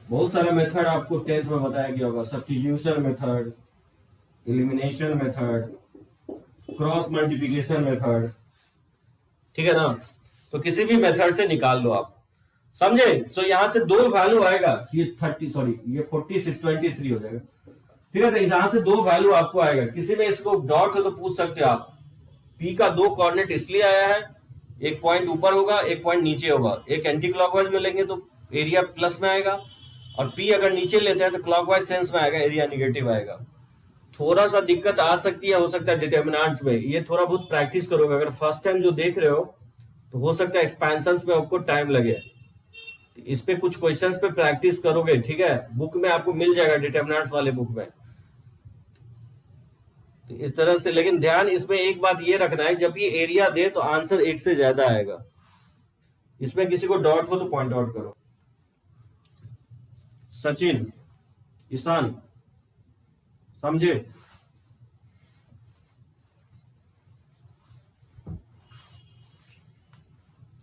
बहुत सारा मेथड आपको 10th में बताया गया होगा, substitution method, elimination method, cross multiplication method, ठीक है ना। तो किसी भी मेथड से निकाल लो आप, समझे। तो यहां से 2 वैल्यू आएगा, ये 46 23 हो जाएगा, ठीक है। तो यहां से 2 वैल्यू आपको आएगा। किसी में इसको डाउट हो तो पूछ सकते हो आप। P का 2 कोऑर्डिनेट इसलिए आया है, एक पॉइंट ऊपर होगा एक पॉइंट नीचे होगा, एक एंटी क्लॉकवाइज में लेंगे तो एरिया प्लस में आएगा, और P अगर नीचे लेते हैं तो क्लॉकवाइज सेंस में आएगा, एरिया निगेटिव आएगा। थोड़ा सा दिक्कत आ सकती है, हो सकता है डिटर्मिनेंट्स में, ये थोड़ा बहुत प्रैक्टिस करोगे। अगर फर्स्ट टाइम जो देख रहे हो तो हो सकता है एक्सपेंशंस में आपको टाइम लगे, इस पे कुछ क्वेश्चंस पे प्रैक्टिस करोगे, ठीक है। बुक में आपको मिल जाएगा, डिटर्मिनेंट्स वाले बुक में। तो इस तरह से, लेकिन ध्यान इसमें एक बात ये रखना है, जब ये एरिया दे तो आंसर 1 से ज्यादा आएगा। इसमें किसी को डाउट हो तो पॉइंट आउट करो। सचिन, ईशान, समझे।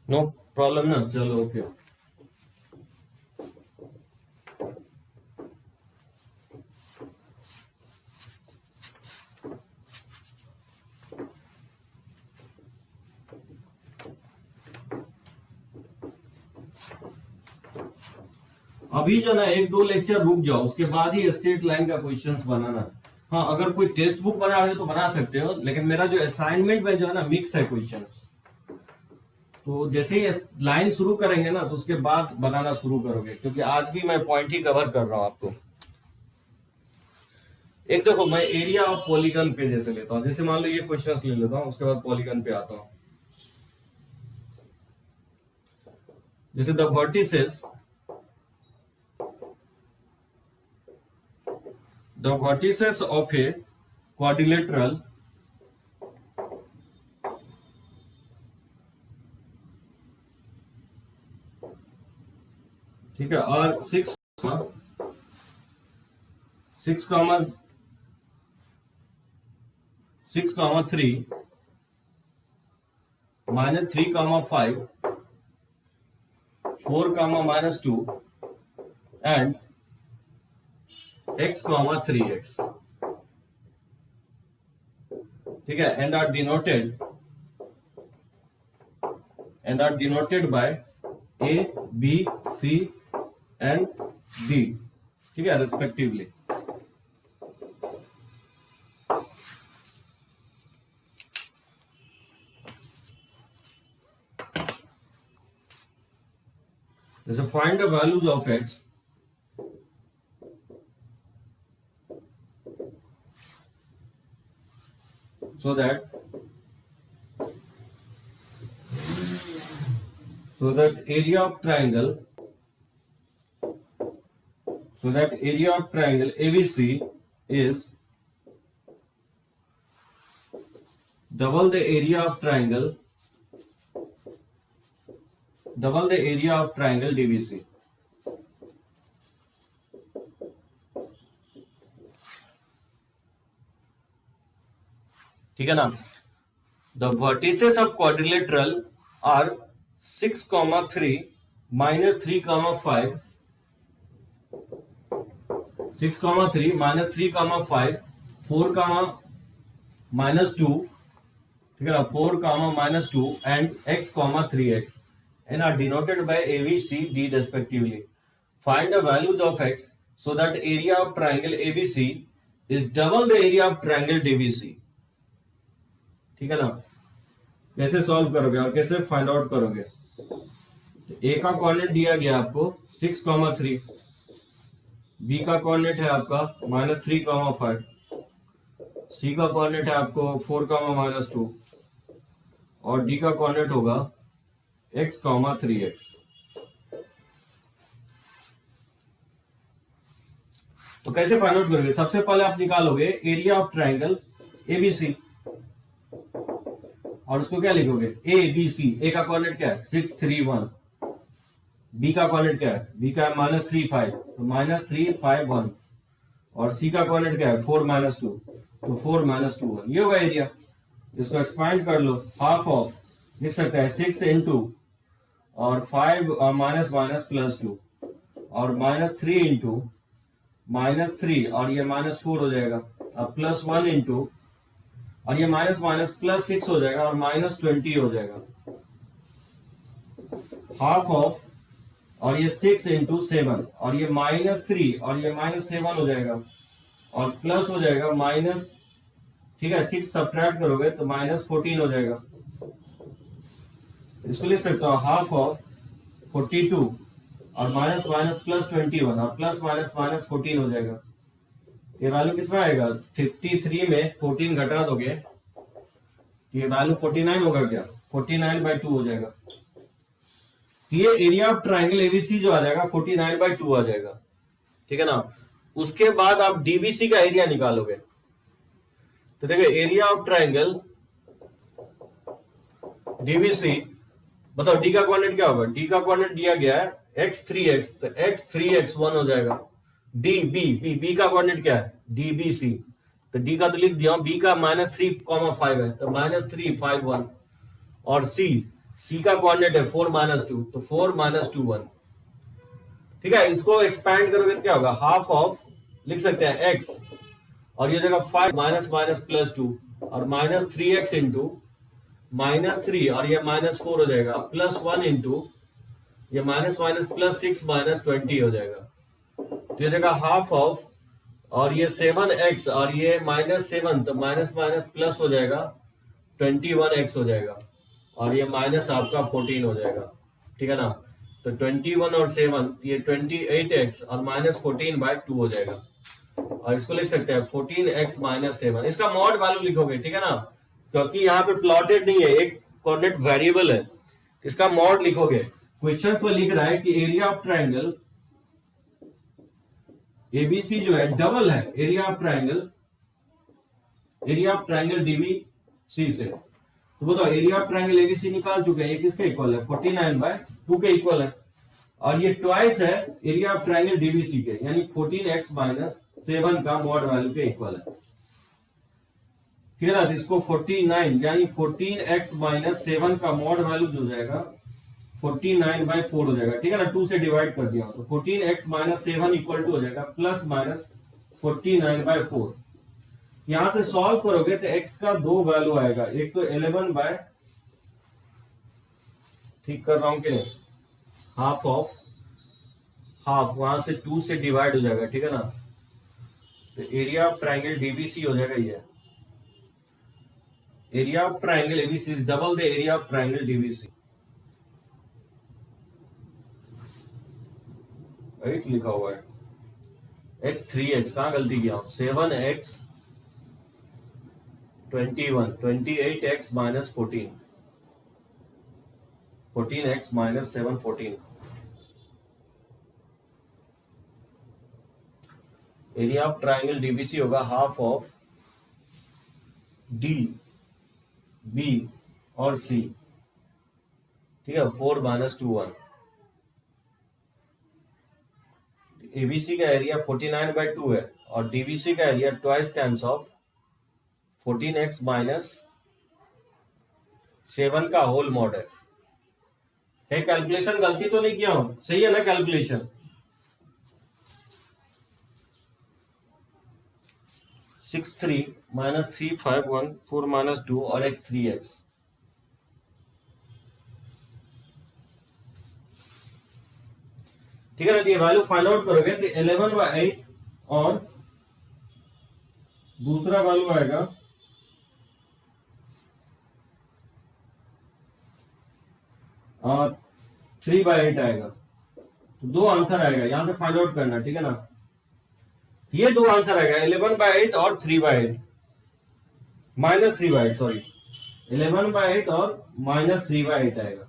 नो प्रॉब्लम ना, चलो ओके। अभी जो ना 1-2 लेक्चर रुक जाओ, उसके बाद ही स्ट्रेट लाइन का क्वेश्चंस बनाना। हाँ, अगर कोई टेक्स्ट बुक बना रहे हो तो बना सकते हो, लेकिन मेरा जो असाइनमेंट में जो है ना मिक्स है क्वेश्चंस। तो जैसे ही लाइन शुरू करेंगे ना तो उसके बाद बनाना शुरू करोगे, क्योंकि आज भी मैं पॉइंट ही कवर कर रहा हूं आपको। एक देखो, मैं एरिया ऑफ पॉलीगन पे जैसे लेता हूं, जैसे मान लो ये क्वेश्चंस ले लेता हूं, उसके बाद पॉलीगन पे आता हूं। जैसे the vertices of a quadrilateral ठीक है, और 6, 3 minus 3, 5, 4, -2 and x, 3x, ठीक है, and are denoted by A, B, C and D, ठीक है, रेस्पेक्टिवली। जैसे find the values of x so that area of triangle ABC is double the area of triangle DBC, ठीक है ना। The vertices of quadrilateral are 6,3 -3,5 6,3 -3,5 4, -2, ठीक है ना, 4, -2 and x, 3x and are denoted by a, b, c, d respectively. Find the values of x so that area of triangle ABC is double the area of triangle DBC. ठीक है ना। कैसे solve करोगे और कैसे find out करोगे? ए का coordinate दिया गया आपको 6,3, बी का कोऑर्डिनेट है आपका -3,5, सी का कोऑर्डिनेट है आपको 4, -2 और डी का कोऑर्डिनेट होगा x, 3x। तो कैसे फाइंड आउट करोगे? सबसे पहले आप निकालोगे एरिया ऑफ ट्राइंगल एबीसी और उसको क्या लिखोगे? ए बी सी। ए का कोऑर्डिनेट क्या है? 6, 3, 1। बी का कोऑर्डिनेट क्या है? बी का -3, 5, तो -3, 5, 1 और सी का कोऑर्डिनेट क्या है? 4, -2, तो 4, -2, 1। ये होगा एरिया। इसको एक्सपांड कर लो, हाफ ऑफ लिख सकते हैं 6 इंटू और 5 -+2 और -3 इंटू -3 और ये -4 हो जाएगा, अब +1 इंटू और ये +6 हो जाएगा और -20 हो जाएगा, हाफ ऑफ और ये 6 इंटू 7 और ये -3 और ये -7 हो जाएगा और प्लस हो जाएगा माइनस, ठीक है, 6 सब्ट्रैक्ट करोगे तो -14 हो जाएगा। इसको लिख सकते हो हाफ ऑफ 42 और +21 और +-14 हो जाएगा। ये वैल्यू कितना आएगा? 53 में 14 घटा दोगे तो ये वैल्यू 49 होगा क्या? 49/2 हो जाएगा। तो ये एरिया ऑफ ट्राइंगल एबीसी जो आ जाएगा 49/2 आ जाएगा, ठीक है ना। उसके बाद आप डीबीसी का एरिया निकालोगे। तो देखो एरिया ऑफ ट्राइंगल डीबीसी, बताओ डी का कोऑर्डिनेट क्या होगा? डी का कोऑर्डिनेट दिया गया है x, 3x, तो x, 3x 1 हो जाएगा। डी बी का कोऑर्डिनेट क्या है? डी बी सी, तो डी का तो लिख दिया, बी का -3,5 है तो -3, 5, 1 और सी का कोऑर्डिनेट है 4, -2, तो 4, -2, 1। ठीक है, इसको एक्सपैंड करोगे तो क्या होगा? हाफ ऑफ लिख सकते हैं x और ये जगह 5 -+2 और -3x इंटू -3 और ये -4 हो जाएगा, +1 इंटू ये -+6 -20 हो जाएगा। तो ये जगह हाफ ऑफ और ये 7x और ये -7 तो प्लस हो जाएगा 21x हो जाएगा और ये माइनस आपका 14 हो जाएगा, ठीक है ना। तो 21 और 7 ये 28x और -14/2 हो जाएगा और इसको लिख सकते हैं 14x -7। इसका मॉड वैल्यू लिखोगे, ठीक है ना, क्योंकि यहाँ पे प्लॉटेड नहीं है, एक कोऑर्डिनेट वेरिएबल है, इसका मॉड लिखोगे। क्वेश्चंस में लिख रहा है कि एरिया ऑफ ट्राइंगल एबीसी जो है डबल है एरिया ऑफ ट्राइंगल डीबीसी से। तो बताओ एरिया ऑफ ट्राइंगल एबीसी निकाल चुके हैं, ये किसके इक्वल है? 49/2 के इक्वल है और ये ट्वाइस है एरिया ऑफ ट्राइंगल डीबीसी के, यानी 14x -7 का मॉड वैल्यू के इक्वल है। ठीक है ना, इसको 49 यानी 14x -7 का मॉड वैल्यू जो जाएगा 49/4 हो जाएगा, ठीक है ना, 2 से डिवाइड कर दिया तो 14x -7 इक्वल टू हो जाएगा +-49/4। यहां से सॉल्व करोगे तो x का 2 वैल्यू आएगा, एक तो 11 ठीक कर रहा हूं कि नहीं, हाफ ऑफ हाफ वहां से 2 से डिवाइड हो जाएगा, ठीक है ना। तो एरिया ऑफ ट्राइंगल डीबीसी हो जाएगा, ये area of triangle ABC is double the area of triangle DBC. Right लिखा हुआ है x 3x, कहां गलती किया? 7x 21 28x -14 14x -7 14। Area of triangle DBC होगा हाफ ऑफ डी बी और सी, ठीक है, 4 -2 1। एबीसी का एरिया 49/2 है और डीबीसी का area twice times of 14x minus 7 का होल मॉड है। कहीं कैलकुलेशन गलती तो नहीं किया हूं? सही है ना कैलकुलेशन? 6 3 माइनस 3 5 1 4 माइनस 2 और x 3x। ठीक है ना? ये वैल्यू फाइंड आउट करोगे तो 11/8 और दूसरा वैल्यू आएगा 3/8 आएगा। तो दो आंसर आएगा, यहां से फाइंड आउट करना। ठीक है ना? ये दो आंसर आएगा 11/8 और 3/8 माइनस 3/8, सॉरी 11/8 और माइनस 3/8 आएगा।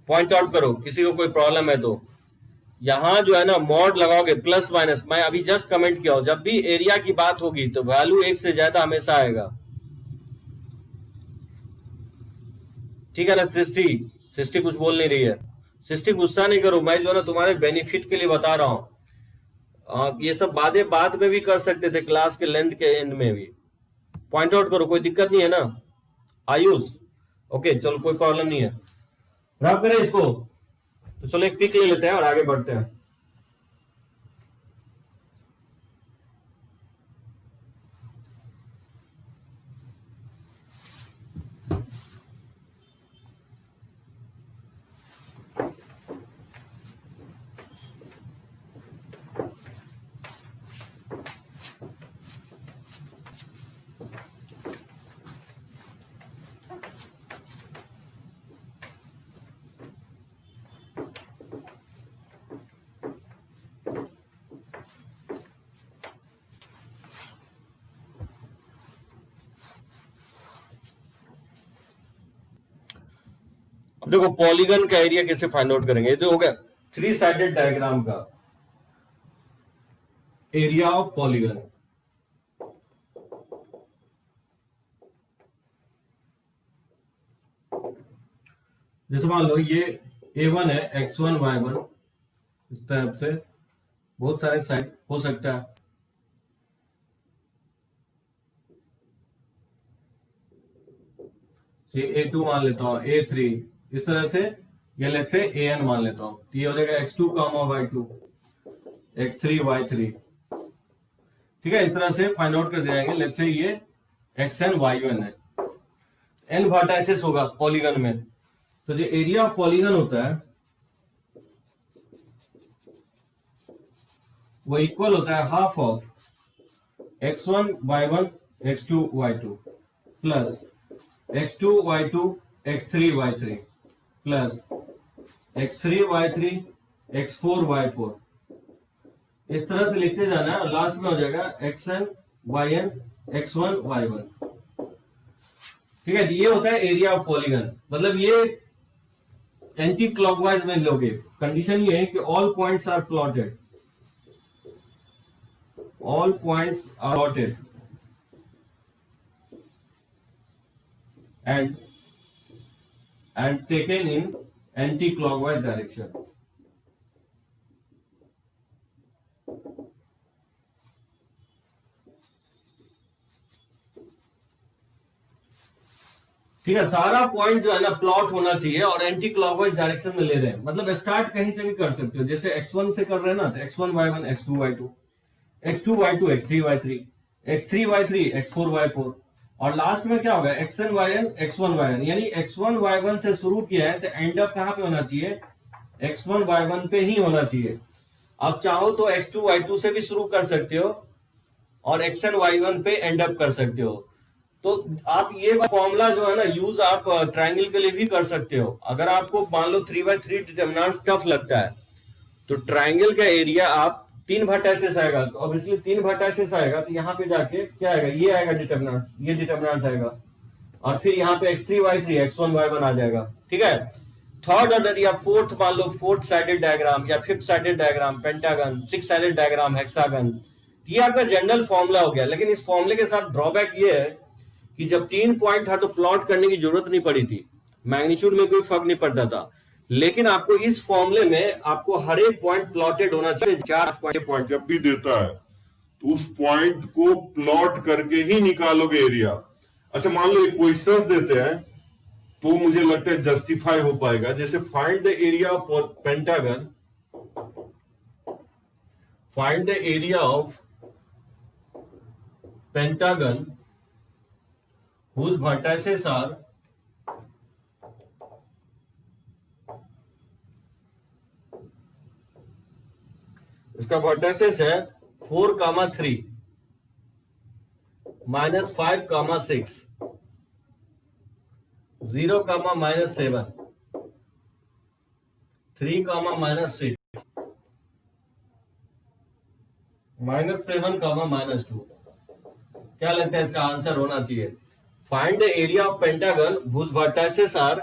पॉइंट आउट करो, किसी को कोई प्रॉब्लम है तो। यहां जो है ना मॉड लगाओगे प्लस माइनस, मैं अभी जस्ट कमेंट किया हूं, जब भी एरिया की बात होगी तो वैल्यू एक से ज्यादा हमेशा आएगा। ठीक है ना? सृष्टि कुछ बोल नहीं रही है। सृष्टि गुस्सा नहीं करो, मैं जो है ना तुम्हारे बेनिफिट के लिए बता रहा हूं। ये सब बातें बाद में भी कर सकते थे, क्लास के लेंथ के एंड में भी। पॉइंट आउट करो, कोई दिक्कत नहीं है ना आयुष? ओके चलो, कोई प्रॉब्लम नहीं है। रब करें इसको, तो चलो एक पिक ले लेते हैं और आगे बढ़ते हैं। अब देखो पॉलीगन का एरिया कैसे फाइंड आउट करेंगे। ये तो हो गया 3 साइडेड डायग्राम का एरिया ऑफ पॉलीगन। जैसे मान लो ये A1 है, x1 y1, इस टाइप से बहुत सारे साइड हो सकता है। A2 मान लेता हूं, A3, इस तरह से ये लेट से AN मान लेता हूं। तो ये हो जाएगा x2, y2, x3, y3। ठीक है? इस तरह से फाइंड आउट कर दिया जाएंगे। लेट से ये xn y1 है। n वर्टाइसेस होगा पॉलीगन में, तो जो एरिया ऑफ पॉलीगन होता है वो इक्वल होता है half of x1 y1 x2 y2 plus x2 y2 x3 y3 plus x3 y3 x4 y4। इस तरह से लिखते जाना है, लास्ट में हो जाएगा xn yn x1 y1। ठीक है? ये होता है एरिया ऑफ पॉलीगन। मतलब ये एंटी क्लॉकवाइज में लोगे। कंडीशन ये है कि all points are plotted, all points are plotted and taken in anti-clockwise direction। ठीक है? सारा पॉइंट जो है ना प्लॉट होना चाहिए और एंटी क्लॉकवाइज डायरेक्शन में ले रहे हैं। मतलब स्टार्ट कहीं से भी कर सकते हो, जैसे x1 से कर रहे हैं ना, तो x1 y1 x2 y2 x2 y2 x3 y3 x3 y3 x4 y4 और लास्ट में क्या होगा xn yn x1 y1। यानी x1 y1 से शुरू किया है तो एंड अप कहां पे होना चाहिए? x1 y1 पे ही होना चाहिए। आप चाहो तो x2 y2 से भी शुरू कर सकते हो और xn y1 पे एंड अप कर सकते हो। तो आप ये फॉर्मूला जो है ना यूज आप ट्रायंगल के लिए भी कर सकते हो। अगर आपको मान लो 3/3 डिटरमिनेंट्स टफ लगता है तो ट्रायंगल का एरिया आप 3 वर्टाइसेस आएगा, तो ऑब्वियसली 3 वर्टाइसेस आएगा तो यहाँ पे जाके क्या आएगा? ये आएगा डिटरमिनेंट्स, ये डिटरमिनेंट्स आएगा और फिर यहाँ पे x3 y3 x1 y1 आ जाएगा। ठीक है? थर्ड ऑर्डर या फोर्थ मान लो, फोर्थ साइडेड डायग्राम या fifth sided diagram pentagon, six sided diagram hexagon, ये आपका जनरल फॉर्मूला हो गया। लेकिन इस फॉर्मूले के साथ ड्रॉबैक ये है कि जब 3 पॉइंट था तो प्लॉट करने की जरूरत नहीं पड़ी थी, मैग्नीट्यूड में कोई फर्क नहीं पड़ता था। लेकिन आपको इस फॉर्मूले में आपको हर एक पॉइंट प्लॉटेड होना चाहिए। 4 पॉइंट जब भी देता है तो उस पॉइंट को प्लॉट करके ही निकालोगे एरिया। अच्छा मान लो क्वेश्चंस देते हैं तो मुझे लगता है जस्टिफाई हो पाएगा, जैसे find the area of pentagon, find the area of pentagon whose vertices are इसका वर्टाइसेस है 4,3 -5,6 0, -7 3, -6 -7, -2। क्या लगता है इसका आंसर होना चाहिए? Find the area of pentagon whose vertices are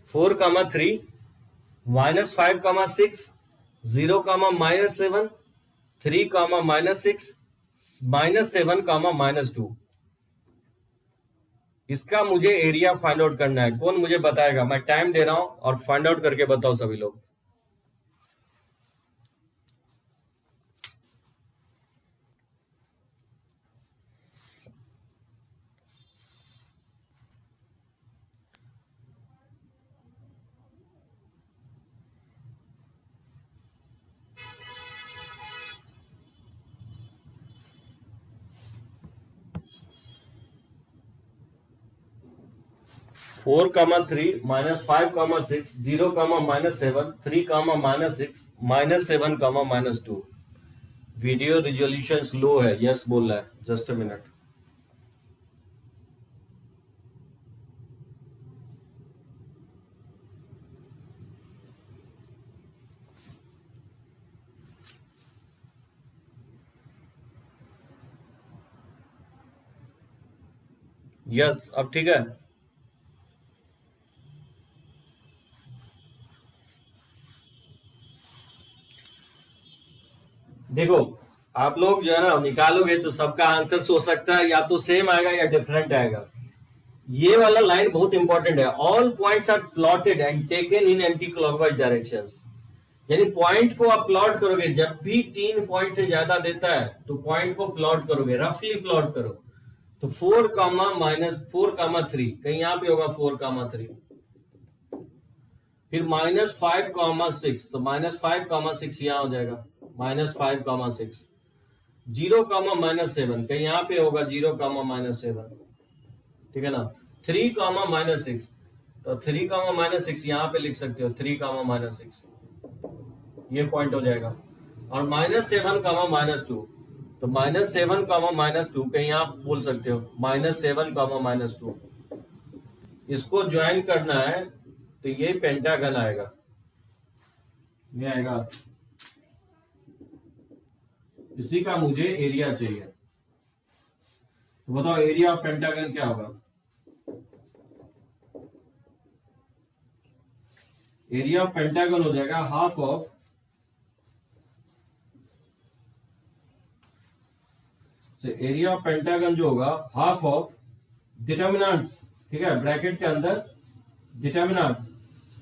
4,3 -5,6 0, -7 3, -6 -7, -2। इसका मुझे एरिया फाइंड आउट करना है। कौन मुझे बताएगा? मैं टाइम दे रहा हूं और फाइंड आउट करके बताओ सभी लोग। (4,3 -5,6 0, -7 3, -6 -7, -2)। वीडियो रिजोल्यूशन स्लो है, यस बोल रहा है। Just a minute. यस अब ठीक है। देखो आप लोग जो है ना निकालोगे तो सबका आंसर हो सकता है या तो सेम आएगा या डिफरेंट आएगा। ये वाला लाइन बहुत इंपॉर्टेंट है। All points are plotted and taken in anti clockwise directions. यानी पॉइंट को आप प्लॉट करोगे, जब भी 3 पॉइंट से ज्यादा देता है तो पॉइंट को प्लॉट करोगे, रफली प्लॉट करो। तो 4, -4,3 कहीं यहां पे होगा 4,3, फिर -5,6 तो -5,6 यहां हो जाएगा, -5,6 0, -7 कहीं यहां पे होगा 0, -7 ठीक है ना। 3, -6 तो 3, -6 यहां पे लिख सकते हो 3, -6 ये पॉइंट हो जाएगा। और -7, -2 तो -7, -2 कहीं आप बोल सकते हो -7, -2। इसको ज्वाइन करना है तो ये पेंटागन आएगा, ये आएगा। इसी का मुझे एरिया चाहिए। तो बताओ एरिया ऑफ पेंटागन क्या होगा? एरिया ऑफ पेंटागन हो जाएगा half of area of pentagon जो होगा हाफ ऑफ डिटर्मिनेंट्स, ठीक है, ब्रैकेट के अंदर डिटर्मिनेंट्स।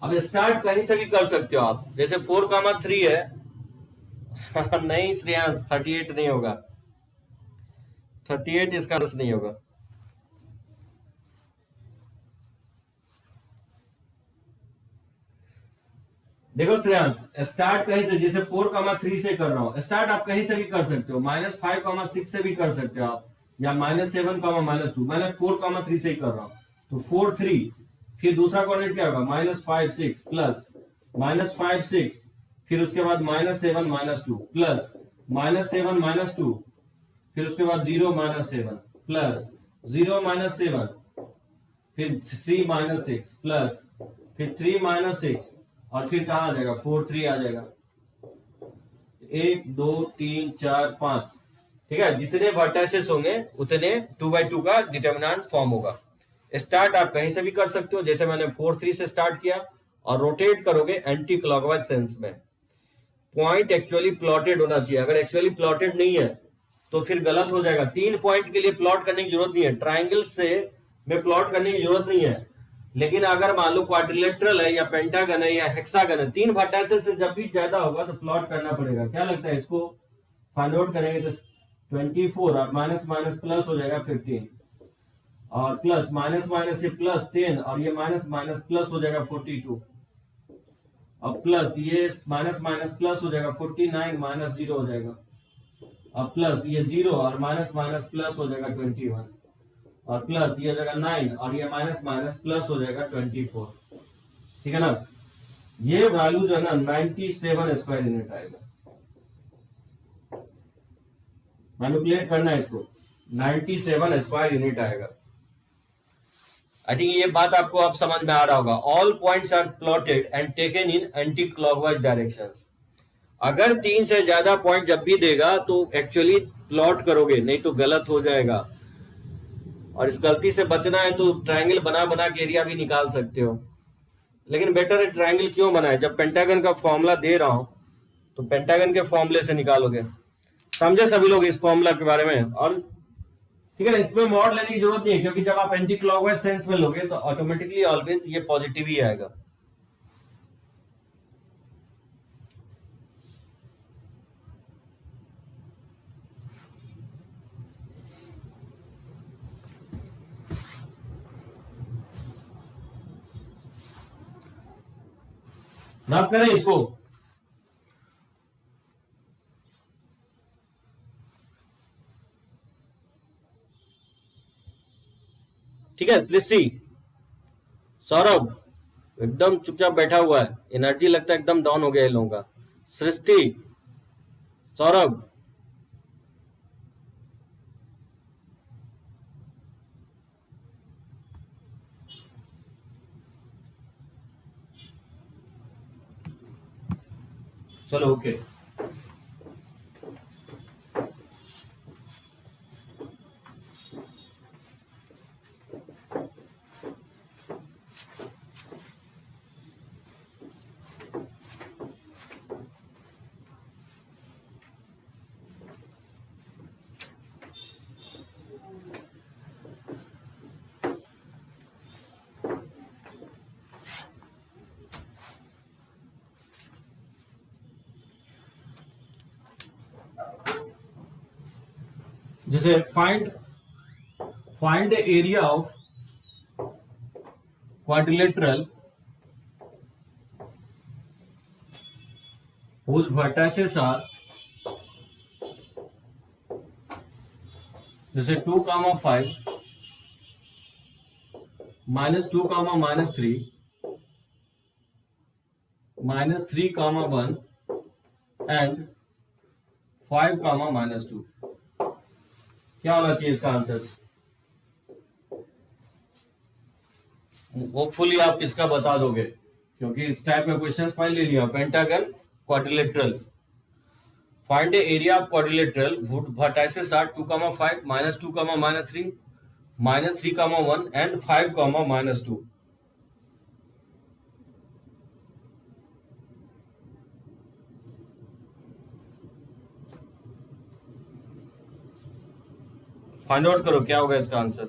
अब स्टार्ट कहीं से भी कर सकते हो आप, जैसे 4,3 है नहीं श्रेयांश 38 नहीं होगा, 38 इसका आंसर नहीं होगा। देखो श्रेयांश स्टार्ट कहीं से, जैसे 4,3 से कर रहा हूं, स्टार्ट आप कहीं से भी कर सकते हो, -5,6 से भी कर सकते हो आप, या -7, -2। मैंने 4,3 से ही कर रहा हूं तो 4, 3, फिर दूसरा कोऑर्डिनेट क्या होगा -5, 6 प्लस -5, 6, फिर उसके बाद -7, -2 प्लस -7, -2, फिर उसके बाद 0, -7 प्लस 0, -7, फिर 3, -6 प्लस फिर 3, -6 और फिर कहां आ जाएगा 4, 3 आ जाएगा। 1, 2, 3, 4, 5 ठीक है। जितने वर्टाइसेस होंगे उतने 2/2 का डिटर्मिनेंट फॉर्म होगा। स्टार्ट आप कहीं से भी कर सकते हो, जैसे मैंने 4, 3 से स्टार्ट किया और रोटेट करोगे एंटी क्लॉकवाइज सेंस में। पॉइंट एक्चुअली प्लॉटेड होना चाहिए, अगर एक्चुअली प्लॉटेड नहीं है तो फिर गलत हो जाएगा। 3 पॉइंट के लिए प्लॉट करने की जरूरत नहीं है, ट्राइंगल से में प्लॉट करने की जरूरत नहीं है। लेकिन अगर मान लो क्वाड्रिलेटरल है या पेंटागन है या हेक्सागन है, 3 वर्टाइसेस से जब भी ज्यादा होगा तो प्लॉट करना पड़ेगा। क्या लगता है इसको फाइंड आउट करेंगे तो 24 और माइनस माइनस प्लस हो जाएगा 15 और प्लस माइनस माइनस से प्लस 10 और ये माइनस माइनस प्लस हो जाएगा 42 और प्लस ये माइनस माइनस प्लस हो जाएगा 49 माइनस 0 हो जाएगा और प्लस ये 0 और माइनस माइनस प्लस हो जाएगा 21 और प्लस ये हो जाएगा 9 और ये माइनस माइनस प्लस हो जाएगा 24। ठीक है ना, ये वैल्यू जो है ना 97 स्क्वायर यूनिट आएगा। मैनिपुलेट करना है इसको, 97 स्क्वायर यूनिट आएगा। आई थिंक ये बात आपको अब समझ में आ रहा होगा। All points are plotted and taken in anti clockwise directions. अगर 3 से ज्यादा पॉइंट जब भी देगा तो एक्चुअली प्लॉट करोगे, नहीं तो गलत हो जाएगा। और इस गलती से बचना है तो ट्रायंगल बना बना के एरिया भी निकाल सकते हो, लेकिन बेटर है ट्रायंगल क्यों बनाए। जब पेंटागन का फॉर्मूला दे रहा हूं तो पेंटागन के फॉर्मूले से निकालोगे। समझे सभी लोग इस फॉर्मूला के बारे में? और ठीक है ना, इसमें मॉड लेने की जरूरत नहीं है, क्योंकि जब आप एंटी क्लॉकवाइज सेंस में लोगे तो ऑटोमेटिकली ऑलवेज ये पॉजिटिव ही आएगा। ना करें इसको, ठीक है। सृष्टि, सौरभ एकदम चुपचाप बैठा हुआ है, एनर्जी लगता है एकदम डाउन हो गया इन लोगों का। सृष्टि, सौरभ, चलो ओके। जैसे find the area of quadrilateral whose vertices are जैसे 2, 5 -2, -3 -3, 1 एंड 5, -2। क्या होना चाहिए इसका आंसर? होपफुली आप इसका बता दोगे, क्योंकि इस टाइप का क्वेश्चन फाइल ले लिया। Pentagon quadrilateral, find the area of quadrilateral vertices are 2, 5 -2, -3 -3, 1 and 5, -2। Find out करो क्या होगा इसका आंसर।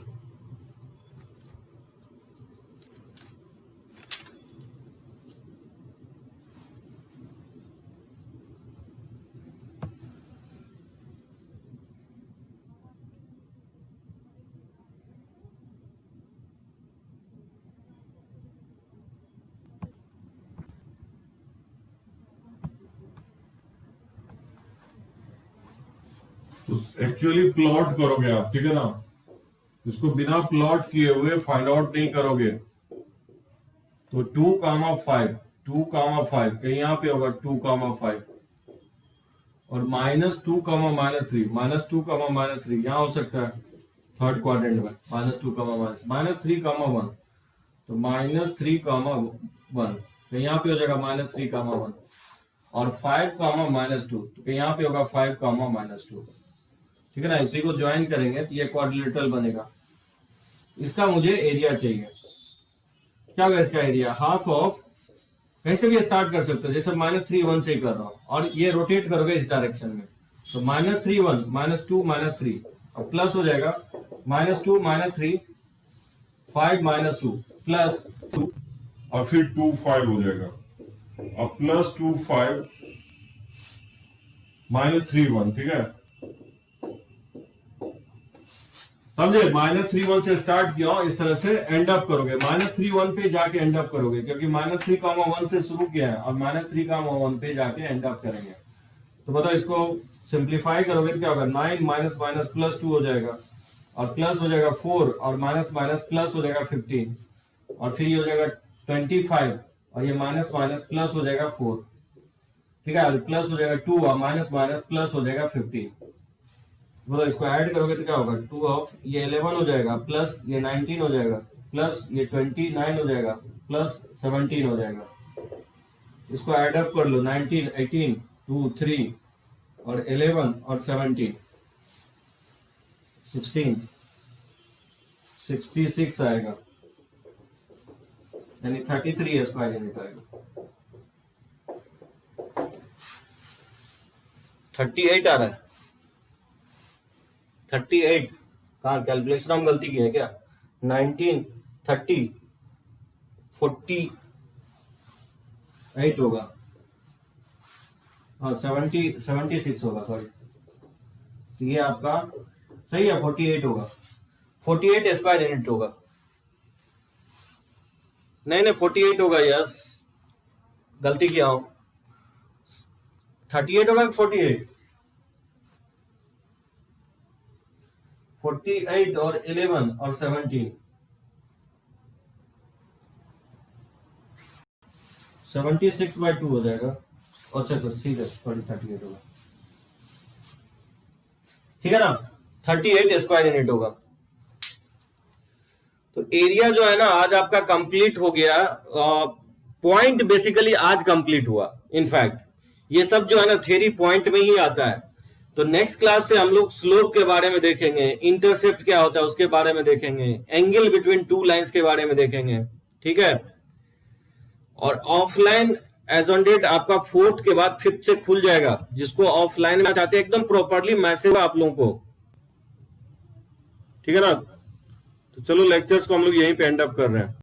तो एक्चुअली प्लॉट करोगे आप, ठीक है ना। इसको बिना प्लॉट किए हुए फाइंड आउट नहीं करोगे। तो 2, 5 2, 5 कहीं यहां पे होगा 2, 5 और -2, -3 -2, यहां हो सकता है थर्ड क्वाड्रेंट में -2, -3, 1 तो -3, 1 कहीं यहां पे हो जाएगा -3, 1 और 5, -2 तो कहीं यहां पे होगा 5, -2। ठीक है ना, इसी को ज्वाइन करेंगे तो ये क्वाड्रिलेटरल बनेगा। इसका मुझे एरिया चाहिए। क्या होगा इसका एरिया? हाफ ऑफ, कहीं से भी स्टार्ट कर सकते हो, जैसे -3, 1 से ही कर रहा हूं और ये रोटेट करोगे इस डायरेक्शन में, तो -3, 1 -2, -3 और प्लस हो जाएगा -2, -3 5, -2 प्लस 2 और फिर 2, 5 हो जाएगा और +2, 5 -3, 1, ठीक है। समझे? -3 से स्टार्ट किया इस तरह से एंड अप करोगे, -3 पे जाके एंड अप करोगे, क्योंकि -3, 1 से शुरू किया है और -3, 1 पे जाके एंड अप करेंगे। तो बताओ इसको सिंप्लीफाई करोगे तो क्या होगा, 9 माइनस माइनस प्लस 2 हो जाएगा, और प्लस हो जाएगा 4, और माइनस माइनस प्लस हो जाएगा 15, और फिर ये हो जाएगा 25, और ये माइनस माइनस प्लस हो जाएगा 4, ठीक है, प्लस हो जाएगा 2, और माइनस माइनस प्लस हो जाएगा 15। बोलो इसको ऐड करोगे तो क्या होगा, 2 ऑफ ये 11 हो जाएगा, प्लस ये 19 हो जाएगा, प्लस ये 29 हो जाएगा, प्लस 17 हो जाएगा। इसको ऐड अप कर लो, 19, 18, 2, 3 और 11 और 17, 16, 66 आएगा, यानी 33 स्क्वायर यूनिट आएगा। 38 आ रहा है, 38 कहाँ कैलकुलेशन हम गलती की है क्या, 19, 30, 48 होगा, हाँ 76 होगा, सॉरी, ये आपका सही है, 48 होगा, 48 स्क्वायर यूनिट होगा, नहीं 48 होगा, यस गलती किया हूं, 38 होगा कि 48, 48 और 11 और 17, 76/2 हो जाएगा। अच्छा ठीक है, सॉरी 38 होगा, ठीक है ना, 38 स्क्वायर यूनिट होगा। तो एरिया जो है ना आज आपका कंप्लीट हो गया, पॉइंट बेसिकली आज कंप्लीट हुआ। इनफैक्ट ये सब जो है ना थ्योरी पॉइंट में ही आता है। तो नेक्स्ट क्लास से हम लोग स्लोप के बारे में देखेंगे, इंटरसेप्ट क्या होता है उसके बारे में देखेंगे, एंगल बिटवीन टू लाइंस के बारे में देखेंगे, ठीक है। और ऑफलाइन एज ऑन डेट आपका 4th के बाद 5th से खुल जाएगा, जिसको ऑफलाइन में चाहते हैं एकदम प्रॉपरली मैसेज आप लोगों को, ठीक है ना। तो चलो लेक्चर्स को हम लोग यहीं पे एंड अप कर रहे हैं।